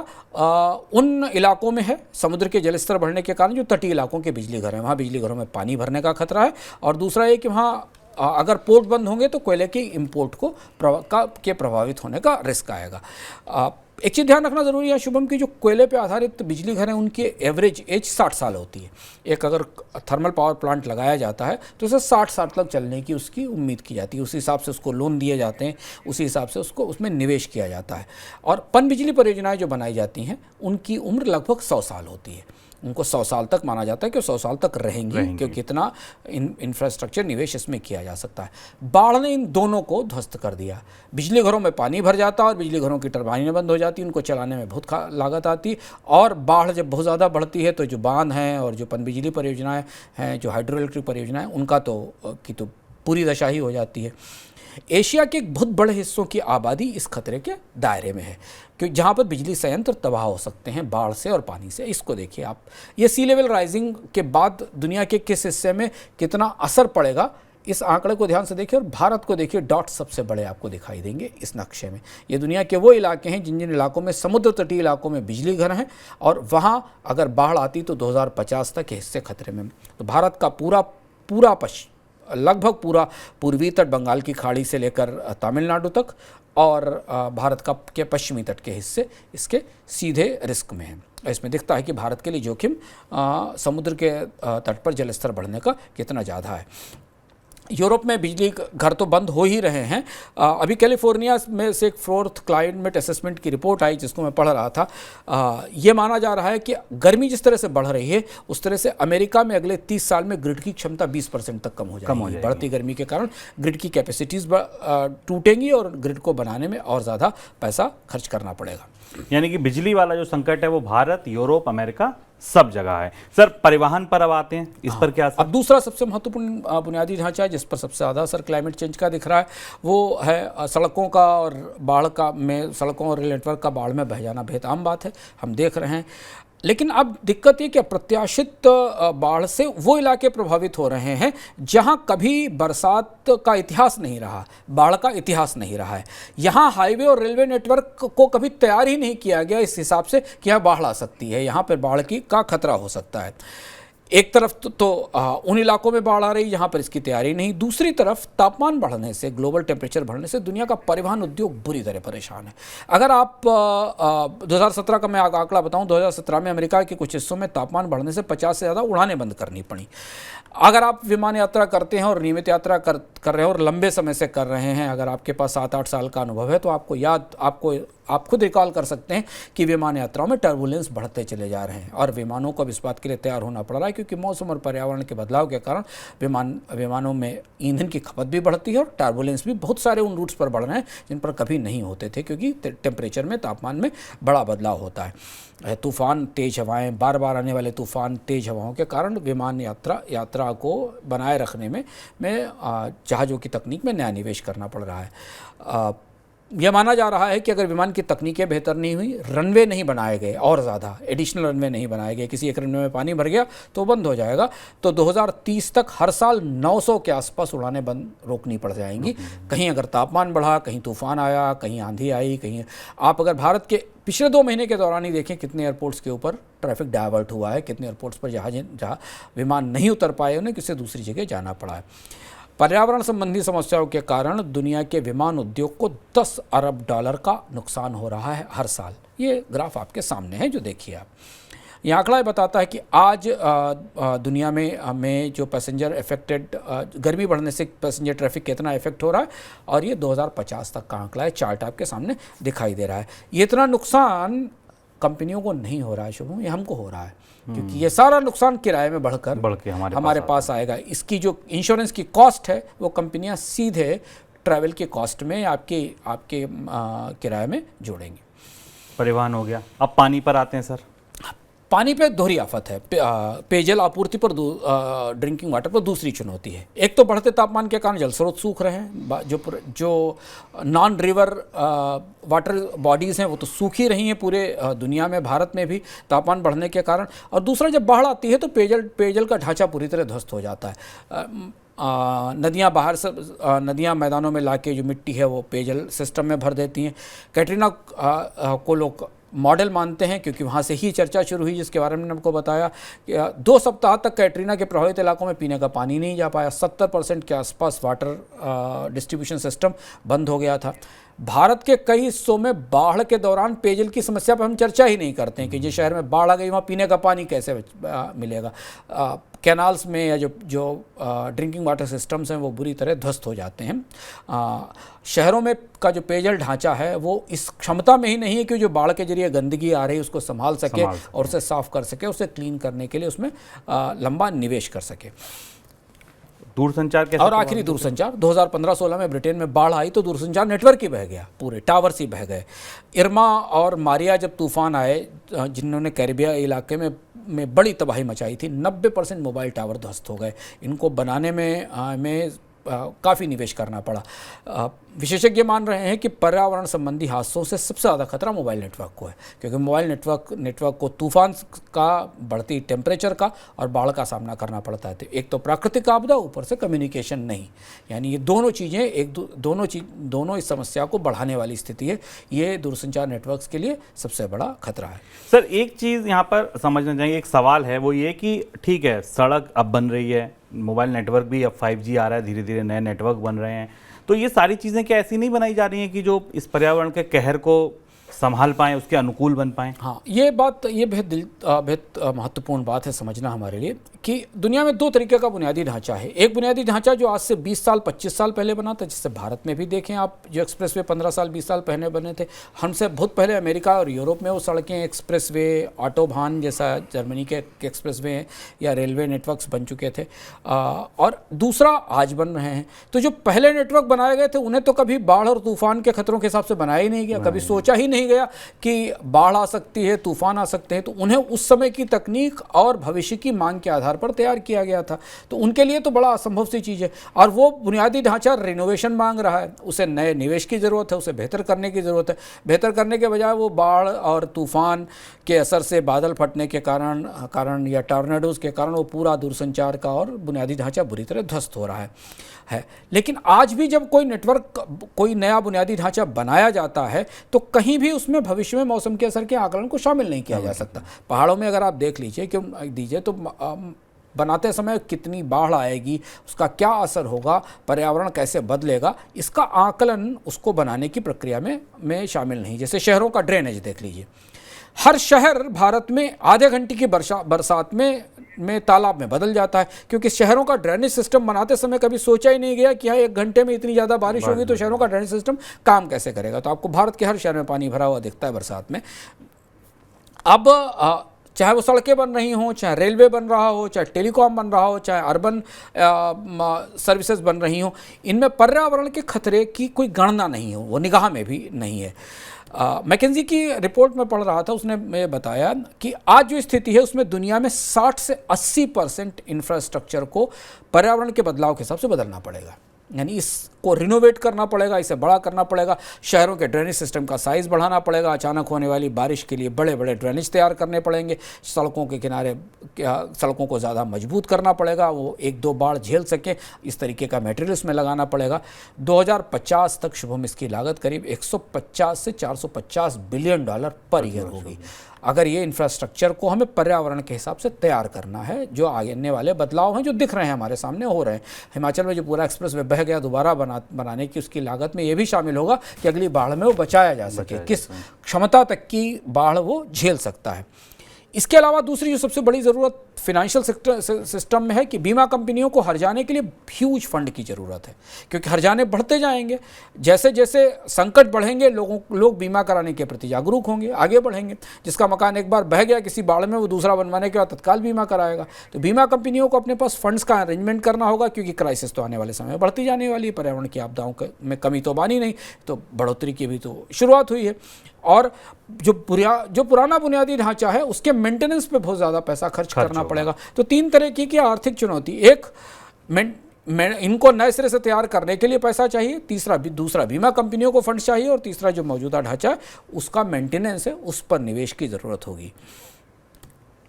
उन इलाकों में है समुद्र के जलस्तर बढ़ने के कारण जो तटीय इलाकों के बिजली घर हैं, वहाँ बिजली घरों में पानी भरने का खतरा है। और दूसरा ये कि वहाँ अगर पोर्ट बंद होंगे तो कोयले के इंपोर्ट के प्रभावित होने का रिस्क आएगा। एक चीज़ ध्यान रखना ज़रूरी है शुभम की, जो कोयले पे आधारित बिजली घर हैं उनकी एवरेज एज 60 साल होती है। एक अगर थर्मल पावर प्लांट लगाया जाता है तो उसे 60 साल तक चलने की उसकी उम्मीद की जाती है। उसी हिसाब से उसको लोन दिए जाते हैं, उसी हिसाब से उसमें निवेश किया जाता है। और पनबिजली परियोजनाएं जो बनाई जाती हैं उनकी उम्र लगभग 100 साल होती है। उनको 100 साल तक माना जाता है कि 100 साल तक रहेंगी, क्योंकि इतना इंफ्रास्ट्रक्चर निवेश इसमें किया जा सकता है। बाढ़ ने इन दोनों को ध्वस्त कर दिया। बिजली घरों में पानी भर जाता और बिजली घरों की टरबाइनें बंद हो जाती, उनको चलाने में बहुत लागत आती। और बाढ़ जब बहुत ज़्यादा बढ़ती है तो जो बांध हैं और जो पनबिजली परियोजनाएँ हैं, जो हाइड्रो इलेक्ट्रिक परियोजनाएँ, उनका तो पूरी दशा ही हो जाती है। एशिया के एक बहुत बड़े हिस्सों की आबादी इस खतरे के दायरे में है, क्योंकि जहाँ पर बिजली संयंत्र तबाह हो सकते हैं बाढ़ से और पानी से। इसको देखिए आप, ये सी लेवल राइजिंग के बाद दुनिया के किस हिस्से में कितना असर पड़ेगा, इस आंकड़े को ध्यान से देखिए। और भारत को देखिए, डॉट सबसे बड़े आपको दिखाई देंगे इस नक्शे में। ये दुनिया के वो इलाके हैं जिन जिन इलाकों में समुद्र तटीय इलाकों में बिजली घर हैं, और वहाँ अगर बाढ़ आती तो 2050 तक हिस्से खतरे में। तो भारत का पूरा लगभग पूरा पूर्वी तट, बंगाल की खाड़ी से लेकर तमिलनाडु तक, और भारत के पश्चिमी तट के हिस्से इसके सीधे रिस्क में हैं। इसमें दिखता है कि भारत के लिए जोखिम समुद्र के तट पर जलस्तर बढ़ने का कितना ज़्यादा है। यूरोप में बिजली घर तो बंद हो ही रहे हैं। अभी कैलिफोर्निया में से एक 4th क्लाइमेट असेसमेंट की रिपोर्ट आई जिसको मैं पढ़ रहा था। ये माना जा रहा है कि गर्मी जिस तरह से बढ़ रही है उस तरह से अमेरिका में अगले 30 साल में ग्रिड की क्षमता 20% तक कम हो जाएगी। बढ़ती गर्मी के कारण ग्रिड की कैपेसिटीज टूटेंगी और ग्रिड को बनाने में और ज़्यादा पैसा खर्च करना पड़ेगा। यानी कि बिजली वाला जो संकट है वो भारत, यूरोप, अमेरिका सब जगह है। सर, परिवहन पर अब आते हैं, इस पर क्या असर? अब दूसरा सबसे महत्वपूर्ण बुनियादी ढांचा है जिस पर सबसे ज़्यादा असर क्लाइमेट चेंज का दिख रहा है वो है सड़कों का और बाढ़ का। में सड़कों और रेल नेटवर्क का बाढ़ में बह जाना बेहद आम बात है, हम देख रहे हैं। लेकिन अब दिक्कत ये कि अप्रत्याशित बाढ़ से वो इलाके प्रभावित हो रहे हैं जहां कभी बरसात का इतिहास नहीं रहा, बाढ़ का इतिहास नहीं रहा है। यहां हाईवे और रेलवे नेटवर्क को कभी तैयार ही नहीं किया गया इस हिसाब से कि यहाँ बाढ़ आ सकती है, यहाँ पर बाढ़ का खतरा हो सकता है। एक तरफ तो उन इलाकों में बाढ़ आ रही जहाँ पर इसकी तैयारी नहीं, दूसरी तरफ तापमान बढ़ने से, ग्लोबल टेम्परेचर बढ़ने से दुनिया का परिवहन उद्योग बुरी तरह परेशान है। अगर आप 2017 का मैं आंकड़ा बताऊं, 2017 में अमेरिका के कुछ हिस्सों में तापमान बढ़ने से 50 से ज़्यादा उड़ानें बंद करनी पड़ी। अगर आप विमान यात्रा करते हैं और नियमित यात्रा कर रहे हैं और लंबे समय से कर रहे हैं, अगर आपके पास 7-8 साल का अनुभव है तो आप खुद रिकॉल कर सकते हैं कि विमान यात्राओं में टर्बुलेंस बढ़ते चले जा रहे हैं और विमानों को अब इस बात के लिए तैयार होना पड़ रहा है क्योंकि मौसम और पर्यावरण के बदलाव के कारण विमानों में ईंधन की खपत भी बढ़ती है और टर्बुलेंस भी बहुत सारे उन रूट्स पर बढ़ रहे हैं जिन पर कभी नहीं होते थे क्योंकि टेम्परेचर में, तापमान में बड़ा बदलाव होता है। तूफान, तेज हवाएं, बार बार आने वाले तूफान, तेज हवाओं के कारण विमान यात्रा को बनाए रखने में जहाज़ों की तकनीक में नया निवेश करना पड़ रहा है। यह माना जा रहा है कि अगर विमान की तकनीकें बेहतर नहीं हुई, रनवे नहीं बनाए गए और ज़्यादा एडिशनल रनवे नहीं बनाए गए, किसी एक रनवे में पानी भर गया तो बंद हो जाएगा, तो 2030 तक हर साल 900 के आसपास उड़ानें रोकनी पड़ जाएंगी। कहीं अगर तापमान बढ़ा, कहीं तूफान आया, कहीं आंधी आई, कहीं आप अगर भारत के पिछले 2 महीने के दौरान ही देखें कितने एयरपोर्ट्स के ऊपर ट्रैफिक डाइवर्ट हुआ है, कितने एयरपोर्ट्स पर जहाँ विमान नहीं उतर पाए उन्हें किसी दूसरी जगह जाना पड़ा है। पर्यावरण संबंधी समस्याओं के कारण दुनिया के विमान उद्योग को $10 अरब का नुकसान हो रहा है हर साल। ये ग्राफ आपके सामने है जो देखिए आप। यह आंकड़ा बताता है कि आज दुनिया में जो पैसेंजर इफेक्टेड, गर्मी बढ़ने से पैसेंजर ट्रैफिक कितना इफेक्ट हो रहा है और ये 2050 तक का आंकड़ा है, चार्ट आपके सामने दिखाई दे रहा है। ये इतना नुकसान कंपनियों को नहीं हो रहा है शुभम, ये हमको हो रहा है क्योंकि ये सारा नुकसान किराए में बढ़ के हमारे पास आएगा। इसकी जो इंश्योरेंस की कॉस्ट है वो कंपनियां सीधे ट्रैवल के कॉस्ट में आपके किराए में जोड़ेंगी। परिवहन हो गया, अब पानी पर आते हैं सर। पानी पे दोहरी आफत है। पेयजल आपूर्ति पर, ड्रिंकिंग वाटर पर दूसरी चुनौती है। एक तो बढ़ते तापमान के कारण जल स्रोत सूख रहे हैं, जो नॉन रिवर वाटर बॉडीज़ हैं वो तो सूख ही रही हैं पूरे दुनिया में, भारत में भी तापमान बढ़ने के कारण। और दूसरा, जब बाढ़ आती है तो पेयजल का ढांचा पूरी तरह ध्वस्त हो जाता है। नदियाँ मैदानों में लाके जो मिट्टी है वो पेयजल सिस्टम में भर देती हैं। कैटरीना को लोग मॉडल मानते हैं क्योंकि वहाँ से ही चर्चा शुरू हुई जिसके बारे में मैंने आपको बताया कि 2 सप्ताह तक कैटरीना के प्रभावित इलाकों में पीने का पानी नहीं जा पाया। 70% के आसपास वाटर डिस्ट्रीब्यूशन सिस्टम बंद हो गया था। भारत के कई हिस्सों में बाढ़ के दौरान पेयजल की समस्या पर हम चर्चा ही नहीं करते हैं कि जिस शहर में बाढ़ आ गई वहाँ पीने का पानी कैसे मिलेगा। कैनाल्स में या जो ड्रिंकिंग वाटर सिस्टम्स हैं वो बुरी तरह ध्वस्त हो जाते हैं। शहरों में का जो पेयजल ढांचा है वो इस क्षमता में ही नहीं है कि जो बाढ़ के जरिए गंदगी आ रही है उसको संभाल सके और उसे साफ कर सके, उसे क्लीन करने के लिए उसमें लंबा निवेश कर सके। दूरसंचार कैसे? और आखिरी दूरसंचार 2015-16 में ब्रिटेन में बाढ़ आई तो दूरसंचार नेटवर्क ही बह गया, पूरे टावर्स ही बह गए। इरमा और मारिया जब तूफान आए जिन्होंने कैरिबिया इलाके में बड़ी तबाही मचाई थी, 90% मोबाइल टावर ध्वस्त हो गए। इनको बनाने में काफ़ी निवेश करना पड़ा। विशेषज्ञ मान रहे हैं कि पर्यावरण संबंधी हादसों से सबसे ज़्यादा खतरा मोबाइल नेटवर्क को है क्योंकि मोबाइल नेटवर्क को तूफान का, बढ़ती टेम्परेचर का और बाढ़ का सामना करना पड़ता है। तो एक तो प्राकृतिक आपदा, ऊपर से कम्युनिकेशन नहीं, यानी ये दोनों चीज़ें दोनों इस समस्या को बढ़ाने वाली स्थिति है। ये दूरसंचार नेटवर्क्स के लिए सबसे बड़ा खतरा है। सर, एक चीज़ यहाँ पर समझना चाहिए, एक सवाल है वो ये कि ठीक है सड़क अब बन रही है, मोबाइल नेटवर्क भी अब 5G आ रहा है, धीरे धीरे नए नेटवर्क बन रहे हैं, तो ये सारी चीज़ें क्या ऐसी नहीं बनाई जा रही हैं कि जो इस पर्यावरण के कहर को संभाल पाएं, उसके अनुकूल बन पाएं? हाँ, ये बेहद महत्वपूर्ण बात है समझना हमारे लिए कि दुनिया में दो तरीके का बुनियादी ढांचा है। एक बुनियादी ढांचा जो आज से 20 साल 25 साल पहले बना था, जिससे भारत में भी देखें आप, जो एक्सप्रेसवे 15 साल 20 साल पहले बने थे। हमसे बहुत पहले अमेरिका और यूरोप में वो सड़कें, एक्सप्रेसवे, ऑटोबान जैसा जर्मनी के एक्सप्रेसवे हैं या रेलवे नेटवर्क्स बन चुके थे, और दूसरा आज बन रहे हैं। तो जो पहले नेटवर्क बनाए गए थे उन्हें तो कभी बाढ़ और तूफान के खतरों के हिसाब से बनाया ही नहीं गया, कभी सोचा ही नहीं गया कि बाढ़ आ सकती है, तूफान आ सकते हैं। तो उन्हें उस समय की तकनीक और भविष्य की मांग के आधार पर तैयार किया गया था। तो उनके लिए तो बड़ा असंभव सी चीज़ है, और वो बुनियादी ढांचा रिनोवेशन मांग रहा है, उसे नए निवेश की ज़रूरत है, उसे बेहतर करने की ज़रूरत है। बेहतर करने के बजाय वो बाढ़ और तूफान के असर से, बादल फटने के कारण या टॉर्नेडोज़ के कारण वो पूरा दूरसंचार का और बुनियादी ढांचा बुरी तरह ध्वस्त हो रहा है। लेकिन आज भी जब कोई नेटवर्क, कोई नया बुनियादी ढांचा बनाया जाता है तो कहीं भी उसमें भविष्य में मौसम के असर के आकलन को शामिल नहीं किया जा सकता। पहाड़ों में अगर आप देख लीजिए तो बनाते समय कितनी बाढ़ आएगी, उसका क्या असर होगा, पर्यावरण कैसे बदलेगा, इसका आकलन उसको बनाने की प्रक्रिया में शामिल नहीं। जैसे शहरों का ड्रेनेज देख लीजिए, हर शहर भारत में आधे घंटे की बरसात में तालाब में बदल जाता है, क्योंकि शहरों का ड्रेनेज सिस्टम बनाते समय कभी सोचा ही नहीं गया कि हाँ 1 घंटे में इतनी ज़्यादा बारिश होगी तो शहरों का ड्रेनेज सिस्टम काम कैसे करेगा। तो आपको भारत के हर शहर में पानी भरा हुआ दिखता है बरसात में। अब चाहे वो सड़कें बन रही हों, चाहे रेलवे बन रहा हो, चाहे टेलीकॉम बन रहा हो, चाहे अर्बन सर्विसेज बन रही हों, इनमें पर्यावरण के खतरे की कोई गणना नहीं हो, वो निगाह में भी नहीं है। मैकेंजी की रिपोर्ट में पढ़ रहा था, उसने ये बताया कि आज जो स्थिति है उसमें दुनिया में 60 से 80% इंफ्रास्ट्रक्चर को पर्यावरण के बदलाव के हिसाब से बदलना पड़ेगा। यानी इसको रिनोवेट करना पड़ेगा, इसे बड़ा करना पड़ेगा, शहरों के ड्रेनेज सिस्टम का साइज़ बढ़ाना पड़ेगा, अचानक होने वाली बारिश के लिए बड़े बड़े ड्रेनेज तैयार करने पड़ेंगे, सड़कों के किनारे सड़कों को ज़्यादा मजबूत करना पड़ेगा, वो 1-2 बाढ़ झेल सकें, इस तरीके का मटेरियल इसमें लगाना पड़ेगा। 2050 तक शुभम इसकी लागत करीब 150 से 450 बिलियन डॉलर पर ईयर होगी, अगर ये इंफ्रास्ट्रक्चर को हमें पर्यावरण के हिसाब से तैयार करना है। जो आने वाले बदलाव हैं जो दिख रहे हैं हमारे सामने हो रहे हैं, हिमाचल में जो पूरा एक्सप्रेस वे बह गया, दोबारा बनाने की उसकी लागत में ये भी शामिल होगा कि अगली बाढ़ में वो बचाया जा सके, किस क्षमता तक की बाढ़ वो झेल सकता है। इसके अलावा दूसरी जो सबसे बड़ी ज़रूरत फिनेंशियल सिस्टम में है कि बीमा कंपनियों को हर्जाने के लिए ह्यूज फंड की ज़रूरत है, क्योंकि हर्जाने बढ़ते जाएंगे, जैसे जैसे संकट बढ़ेंगे लोग बीमा कराने के प्रति जागरूक होंगे, आगे बढ़ेंगे। जिसका मकान एक बार बह गया किसी बाढ़ में, वो दूसरा बनवाने के बाद तत्काल बीमा कराएगा। तो बीमा कंपनियों को अपने पास फंड्स का अरेंजमेंट करना होगा, क्योंकि क्राइसिस तो आने वाले समय में बढ़ती जाने वाली है, पर्यावरण की आपदाओं में कमी तो बानी नहीं, तो बढ़ोतरी की भी तो शुरुआत हुई है। और जो पुराना बुनियादी ढांचा है उसके मेंटेनेंस पे बहुत ज़्यादा पैसा खर्च करना पड़ेगा। तो 3 तरह की आर्थिक चुनौती, एक इनको नए सिरे से तैयार करने के लिए पैसा चाहिए, दूसरा बीमा कंपनियों को फंड चाहिए, और तीसरा जो मौजूदा ढांचा है उसका मेंटेनेंस है, उस पर निवेश की ज़रूरत होगी।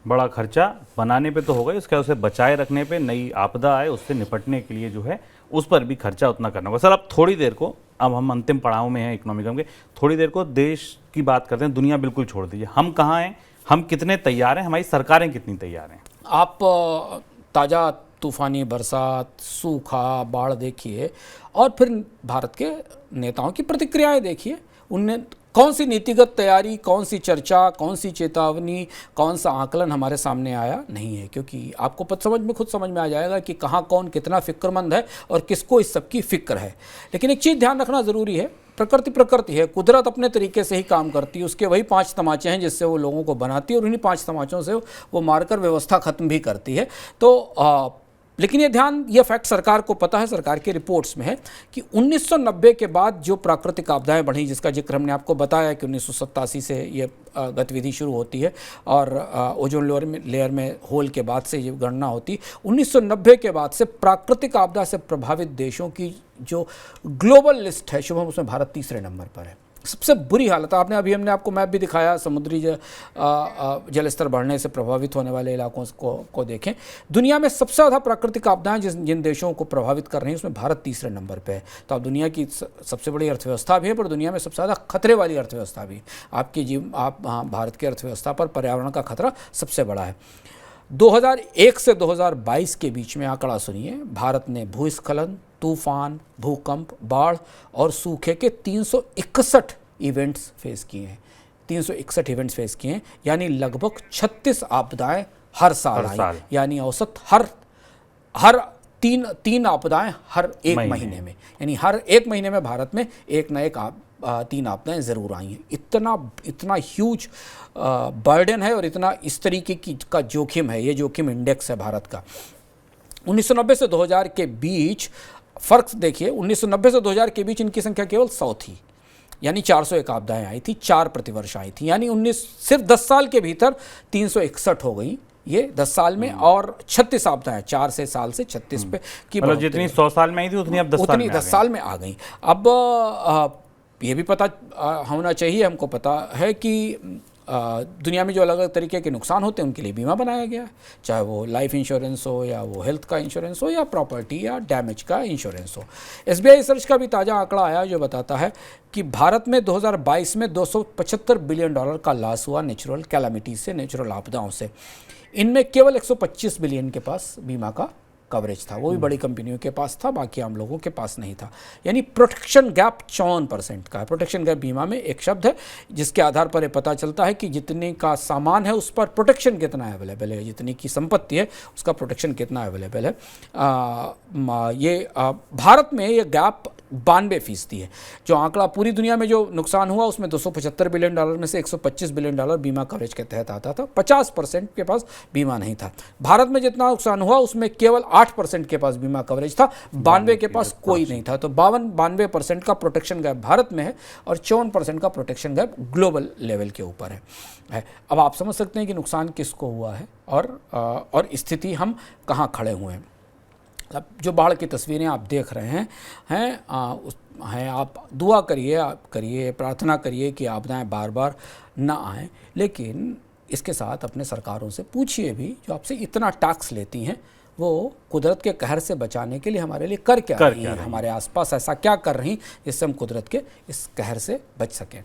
बड़ा खर्चा बनाने पे तो होगा, उसके उसे बचाए रखने पे, नई आपदा आए उससे निपटने के लिए जो है उस पर भी खर्चा उतना करना होगा। सर अब थोड़ी देर को, अब हम अंतिम पड़ाव में हैं इकोनॉमिकम के, थोड़ी देर को देश की बात करते हैं, दुनिया बिल्कुल छोड़ दीजिए। हम कहाँ हैं, हम कितने तैयार हैं, हमारी सरकारें कितनी तैयार हैं? आप ताज़ा तूफ़ानी बरसात, सूखा, बाढ़ देखिए, और फिर भारत के नेताओं की प्रतिक्रियाएं देखिए। उनने कौन सी नीतिगत तैयारी, कौन सी चर्चा, कौन सी चेतावनी, कौन सा आकलन हमारे सामने आया नहीं है, क्योंकि आपको खुद समझ में आ जाएगा कि कहाँ कौन कितना फ़िक्रमंद है और किसको इस सब की फ़िक्र है। लेकिन एक चीज़ ध्यान रखना ज़रूरी है, प्रकृति है, कुदरत अपने तरीके से ही काम करती है, उसके वही 5 तमाचे हैं जिससे वो लोगों को बनाती है, और उन्हीं 5 तमाचों से वो मारकर व्यवस्था ख़त्म भी करती है। तो लेकिन ये फैक्ट सरकार को पता है, सरकार के रिपोर्ट्स में है कि 1990 के बाद जो प्राकृतिक आपदाएं बढ़ी, जिसका जिक्र हमने आपको बताया कि 1987 से ये गतिविधि शुरू होती है, और ओजोन लेयर में होल के बाद से ये गणना होती। 1990 के बाद से प्राकृतिक आपदा से प्रभावित देशों की जो ग्लोबल लिस्ट है शुभम, उसमें भारत 3रे नंबर पर है। सबसे बुरी हालत, हमने आपको मैप भी दिखाया, समुद्री जल स्तर बढ़ने से प्रभावित होने वाले इलाकों को देखें। दुनिया में सबसे ज़्यादा प्राकृतिक आपदाएं जिन देशों को प्रभावित कर रही हैं उसमें भारत 3रे नंबर पे है। तो अब दुनिया की सबसे बड़ी अर्थव्यवस्था भी है, पर दुनिया में सबसे ज़्यादा खतरे वाली अर्थव्यवस्था भी। भारत की अर्थव्यवस्था पर पर्यावरण का खतरा सबसे बड़ा है। 2001 से 2022 के बीच में आंकड़ा सुनिए, भारत ने भूस्खलन, तूफान, भूकंप, बाढ़ और सूखे के 361 इवेंट्स फेस किए हैं। 361 इवेंट्स फेस किए हैं, यानी लगभग 36 आपदाएं हर साल आई, यानी औसत हर तीन आपदाएं हर एक महीने में, यानी हर एक महीने में भारत में एक न एक 3 आपदाएं ज़रूर आई हैं। इतना ह्यूज बर्डन है और इतना इस तरीके का जोखिम है, ये जोखिम इंडेक्स है भारत का। 1990 से 2000 के बीच फ़र्क देखिए, 1990 से 2000 के बीच इनकी संख्या केवल 100 थी, यानी 401 आपदाएं आई थी, 4 प्रतिवर्ष आई थी, यानी सिर्फ 10 साल के भीतर 361 हो गई ये 10 साल में, और 36 आपदाएं 4 से साल से 36 पे की, मतलब जितनी 100 साल में आई थी उतनी अब 10 साल में आ गई। अब ये भी पता होना चाहिए, हमको पता है कि दुनिया में जो अलग अलग तरीके के नुकसान होते हैं उनके लिए बीमा बनाया गया है, चाहे वो लाइफ इंश्योरेंस हो या वो हेल्थ का इंश्योरेंस हो या प्रॉपर्टी या डैमेज का इंश्योरेंस हो। SBI रिसर्च का भी ताज़ा आंकड़ा आया जो बताता है कि भारत में 2022 में $275 बिलियन का लॉस हुआ नेचुरल कैलामिटी से, नेचुरल आपदाओं से। इनमें केवल 125 बिलियन के पास बीमा का कवरेज था, वो भी बड़ी कंपनियों के पास था, बाकी आम लोगों के पास नहीं था। यानी प्रोटेक्शन गैप 54% का है। प्रोटेक्शन गैप बीमा में एक शब्द है जिसके आधार पर ये पता चलता है कि जितने का सामान है उस पर प्रोटेक्शन कितना अवेलेबल है, जितनी की संपत्ति है उसका प्रोटेक्शन कितना अवेलेबल है। भारत में ये गैप 92% है। जो आंकड़ा पूरी दुनिया में जो नुकसान हुआ उसमें $275 बिलियन में से $125 बिलियन बीमा कवरेज के तहत आता था। 50% के पास बीमा नहीं था। भारत में जितना नुकसान हुआ उसमें केवल 8% के पास बीमा कवरेज था, 92 के पास कोई नहीं था। तो 92% का प्रोटेक्शन गैप भारत में है और 54% का प्रोटेक्शन गैप ग्लोबल लेवल के ऊपर है। अब आप समझ सकते हैं कि नुकसान किसको हुआ है और स्थिति हम कहाँ खड़े हुए हैं। अब जो बाढ़ की तस्वीरें आप देख रहे हैं आप दुआ करिए, प्रार्थना करिए कि आपदाएं बार बार ना आएँ, लेकिन इसके साथ अपने सरकारों से पूछिए भी जो आपसे इतना टैक्स लेती हैं वो कुदरत के कहर से बचाने के लिए हमारे लिए कर क्या रही हैं, हमारे आसपास ऐसा क्या कर रही जिससे हम कुदरत के इस कहर से बच सकें।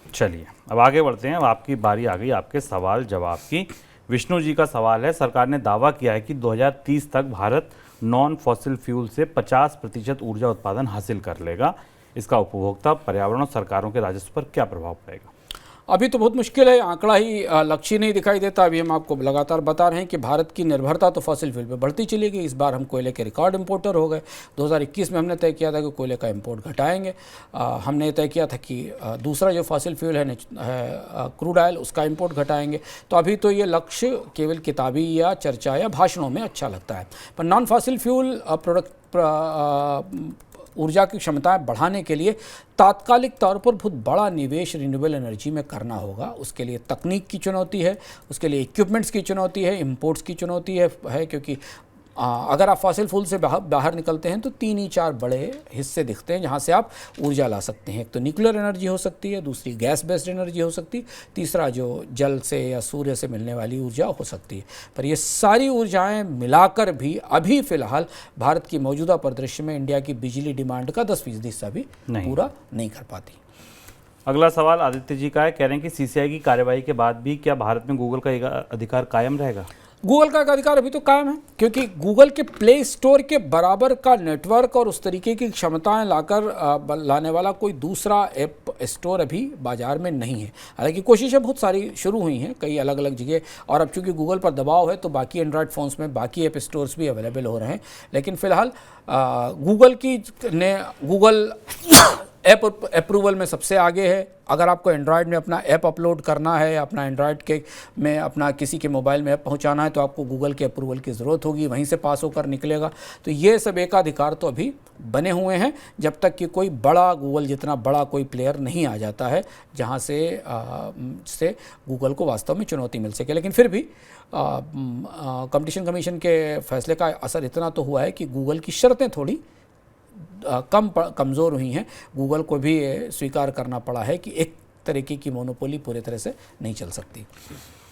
चलिए अब आगे बढ़ते हैं। अब आपकी बारी आ गई आपके सवाल जवाब की। विष्णु जी का सवाल है, सरकार ने दावा किया है कि 2030 तक भारत नॉन फॉसिल फ्यूल से 50% ऊर्जा उत्पादन हासिल कर लेगा। इसका उपभोक्ता, पर्यावरण और सरकारों के राजस्व पर क्या प्रभाव पड़ेगा? अभी तो बहुत मुश्किल है, आंकड़ा ही लक्ष्य नहीं दिखाई देता। अभी हम आपको लगातार बता रहे हैं कि भारत की निर्भरता तो फॉसिल फ्यूल पे बढ़ती चली गई। इस बार हम कोयले के रिकॉर्ड इंपोर्टर हो गए। 2021 में हमने तय किया था कि कोयले का इंपोर्ट घटाएंगे। हमने तय किया था कि दूसरा जो फॉसिल फ्यूल है क्रूड ऑयल, उसका इंपोर्ट घटाएंगे। तो अभी तो ये लक्ष्य केवल किताबी या चर्चा या भाषणों में अच्छा लगता है, पर नॉन फॉसिल फ्यूल ऊर्जा की क्षमताएं बढ़ाने के लिए तात्कालिक तौर पर बहुत बड़ा निवेश रिन्यूएबल एनर्जी में करना होगा। उसके लिए तकनीक की चुनौती है, उसके लिए इक्विपमेंट्स की चुनौती है, इंपोर्ट्स की चुनौती है क्योंकि अगर आप फॉसिल फ्यूल से बाहर निकलते हैं तो 3 ही 4 बड़े हिस्से दिखते हैं जहां से आप ऊर्जा ला सकते हैं। एक तो न्यूक्लियर एनर्जी हो सकती है, दूसरी गैस बेस्ड एनर्जी हो सकती है, तीसरा जो जल से या सूर्य से मिलने वाली ऊर्जा हो सकती है। पर ये सारी ऊर्जाएं मिलाकर भी अभी फ़िलहाल भारत की मौजूदा परिदृश्य में इंडिया की बिजली डिमांड का 10% हिस्सा भी पूरा नहीं कर पाती। अगला सवाल आदित्य जी का है, कह रहे हैं कि CCI की कार्यवाही के बाद भी क्या भारत में गूगल का अधिकार कायम रहेगा? गूगल का अधिकार अभी तो कायम है, क्योंकि गूगल के प्ले स्टोर के बराबर का नेटवर्क और उस तरीके की क्षमताएं लाने वाला कोई दूसरा ऐप स्टोर अभी बाजार में नहीं है। हालांकि कोशिशें बहुत सारी शुरू हुई हैं कई अलग अलग जगह, और अब चूंकि गूगल पर दबाव है तो बाकी एंड्रॉयड फ़ोन्स में बाकी ऐप स्टोर्स भी अवेलेबल हो रहे हैं। लेकिन फ़िलहाल गूगल ऐप अप्रूवल में सबसे आगे है। अगर आपको एंड्रॉयड में अपना ऐप अपलोड करना है, अपना एंड्रॉयड में अपना किसी के मोबाइल में ऐप पहुंचाना है, तो आपको गूगल के अप्रूवल की ज़रूरत होगी, वहीं से पास होकर निकलेगा। तो ये सब एकाधिकार तो अभी बने हुए हैं जब तक कि कोई बड़ा गूगल जितना बड़ा कोई प्लेयर नहीं आ जाता है जहां से गूगल को वास्तव में चुनौती मिल सके। लेकिन फिर भी कंपटीशन कमीशन के फैसले का असर इतना तो हुआ है कि गूगल की शर्तें थोड़ी कमज़ोर हुई हैं। गूगल को भी स्वीकार करना पड़ा है कि एक तरीके की मोनोपोली पूरी तरह से नहीं चल सकती।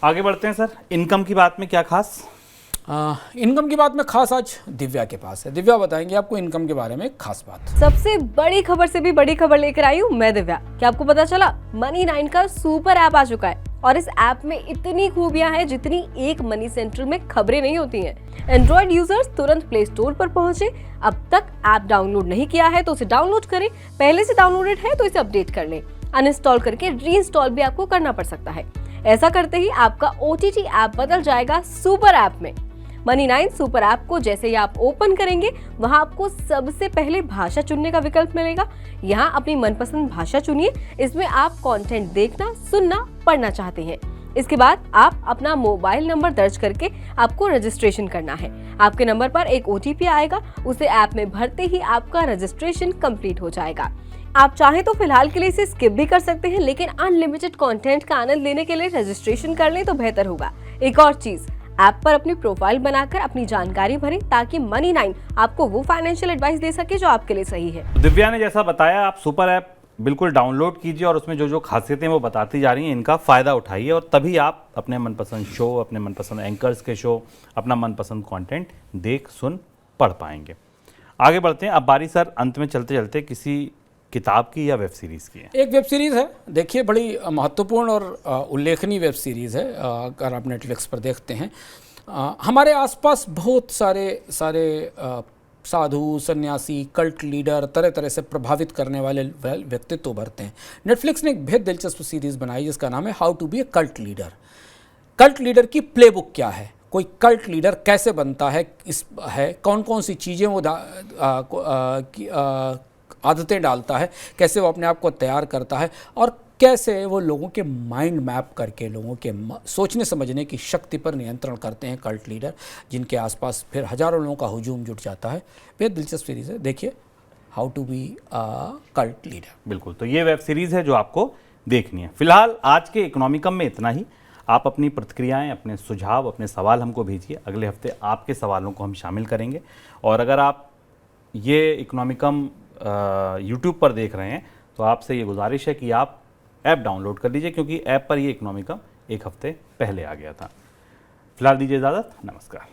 आगे बढ़ते हैं सर, इनकम की बात में क्या खास? इनकम की बात में खास आज दिव्या के पास है। दिव्या बताएंगे आपको इनकम के बारे में एक खास बात। सबसे बड़ी खबर से भी बड़ी खबर लेकर आई हूँ मैं दिव्या। क्या आपको पता चला? Money9 का सुपर ऐप आ चुका है और इस ऐप में इतनी खूबियां हैं जितनी एक मनी सेंट्रल में खबरें नहीं होती हैं। एंड्रॉइड यूजर्स तुरंत प्ले स्टोर पर पहुंचे। अब तक ऐप डाउनलोड नहीं किया है तो उसे डाउनलोड करें, पहले से डाउनलोडेड है तो इसे अपडेट कर लें। अनइंस्टॉल करके रीइंस्टॉल भी आपको करना पड़ सकता है। ऐसा करते ही आपका OTT ऐप बदल जाएगा सुपर ऐप में। Money9 सुपर ऐप को जैसे ही आप ओपन करेंगे, वहां आपको सबसे पहले भाषा चुनने का विकल्प मिलेगा। यहाँ अपनी मनपसंद भाषा चुनिए। इसमें आप कंटेंट देखना, सुनना, पढ़ना चाहते हैं। इसके बाद आप अपना मोबाइल नंबर दर्ज करके आपको रजिस्ट्रेशन करना है। आपके नंबर पर एक OTP आएगा, उसे ऐप में भरते ही आपका रजिस्ट्रेशन कंप्लीट हो जाएगा। आप चाहें तो फिलहाल के लिए इसे स्किप भी कर सकते हैं, लेकिन अनलिमिटेड कंटेंट का आनंद लेने के लिए रजिस्ट्रेशन कर लें तो बेहतर होगा। एक और चीज, ऐप पर अपनी प्रोफाइल बनाकर अपनी जानकारी भरें ताकि Money9 आपको वो फाइनेंशियल एडवाइस दे सके जो आपके लिए सही है। दिव्या ने जैसा बताया, आप सुपर ऐप बिल्कुल डाउनलोड कीजिए और उसमें जो जो खासियतें वो बताती जा रही हैं, इनका फ़ायदा उठाइए और तभी आप अपने मनपसंद शो, अपने मनपसंद एंकर्स के शो, अपना मनपसंद कंटेंट देख, सुन, पढ़ पाएंगे। आगे बढ़ते हैं। अब बारी सर अंत में चलते चलते किसी किताब की या वेब सीरीज़ की है। एक वेब सीरीज़ है, देखिए बड़ी महत्वपूर्ण और उल्लेखनीय वेब सीरीज़ है। अगर आप नेटफ्लिक्स पर देखते हैं, हमारे आसपास बहुत सारे साधु, सन्यासी, कल्ट लीडर, तरह तरह से प्रभावित करने वाले व्यक्तित्व उभरते हैं। नेटफ्लिक्स ने एक बेहद दिलचस्प सीरीज़ बनाई जिसका नाम है how to be a cult leader. Cult leader की प्लेबुक क्या है, कोई कल्ट लीडर कैसे बनता है, कौन कौन सी चीज़ें वो आदतें डालता है, कैसे वो अपने आप को तैयार करता है और कैसे वो लोगों के माइंड मैप करके लोगों के सोचने समझने की शक्ति पर नियंत्रण करते हैं कल्ट लीडर, जिनके आसपास फिर हजारों लोगों का हुजूम जुट जाता है। बेहद दिलचस्प सीरीज़ है, देखिए how to be cult leader. बिल्कुल, तो ये वेब सीरीज़ है जो आपको देखनी है। फिलहाल आज के इकोनॉमिकम में इतना ही। आप अपनी प्रतिक्रियाएं, अपने सुझाव, अपने सवाल हमको भेजिए। अगले हफ्ते आपके सवालों को हम शामिल करेंगे। और अगर आप ये इकोनॉमिकम यूट्यूब पर देख रहे हैं तो आपसे ये गुजारिश है कि आप ऐप डाउनलोड कर लीजिए, क्योंकि ऐप पर ये इकोनॉमिकम एक हफ्ते पहले आ गया था। फिलहाल दीजिए इजाज़त, नमस्कार।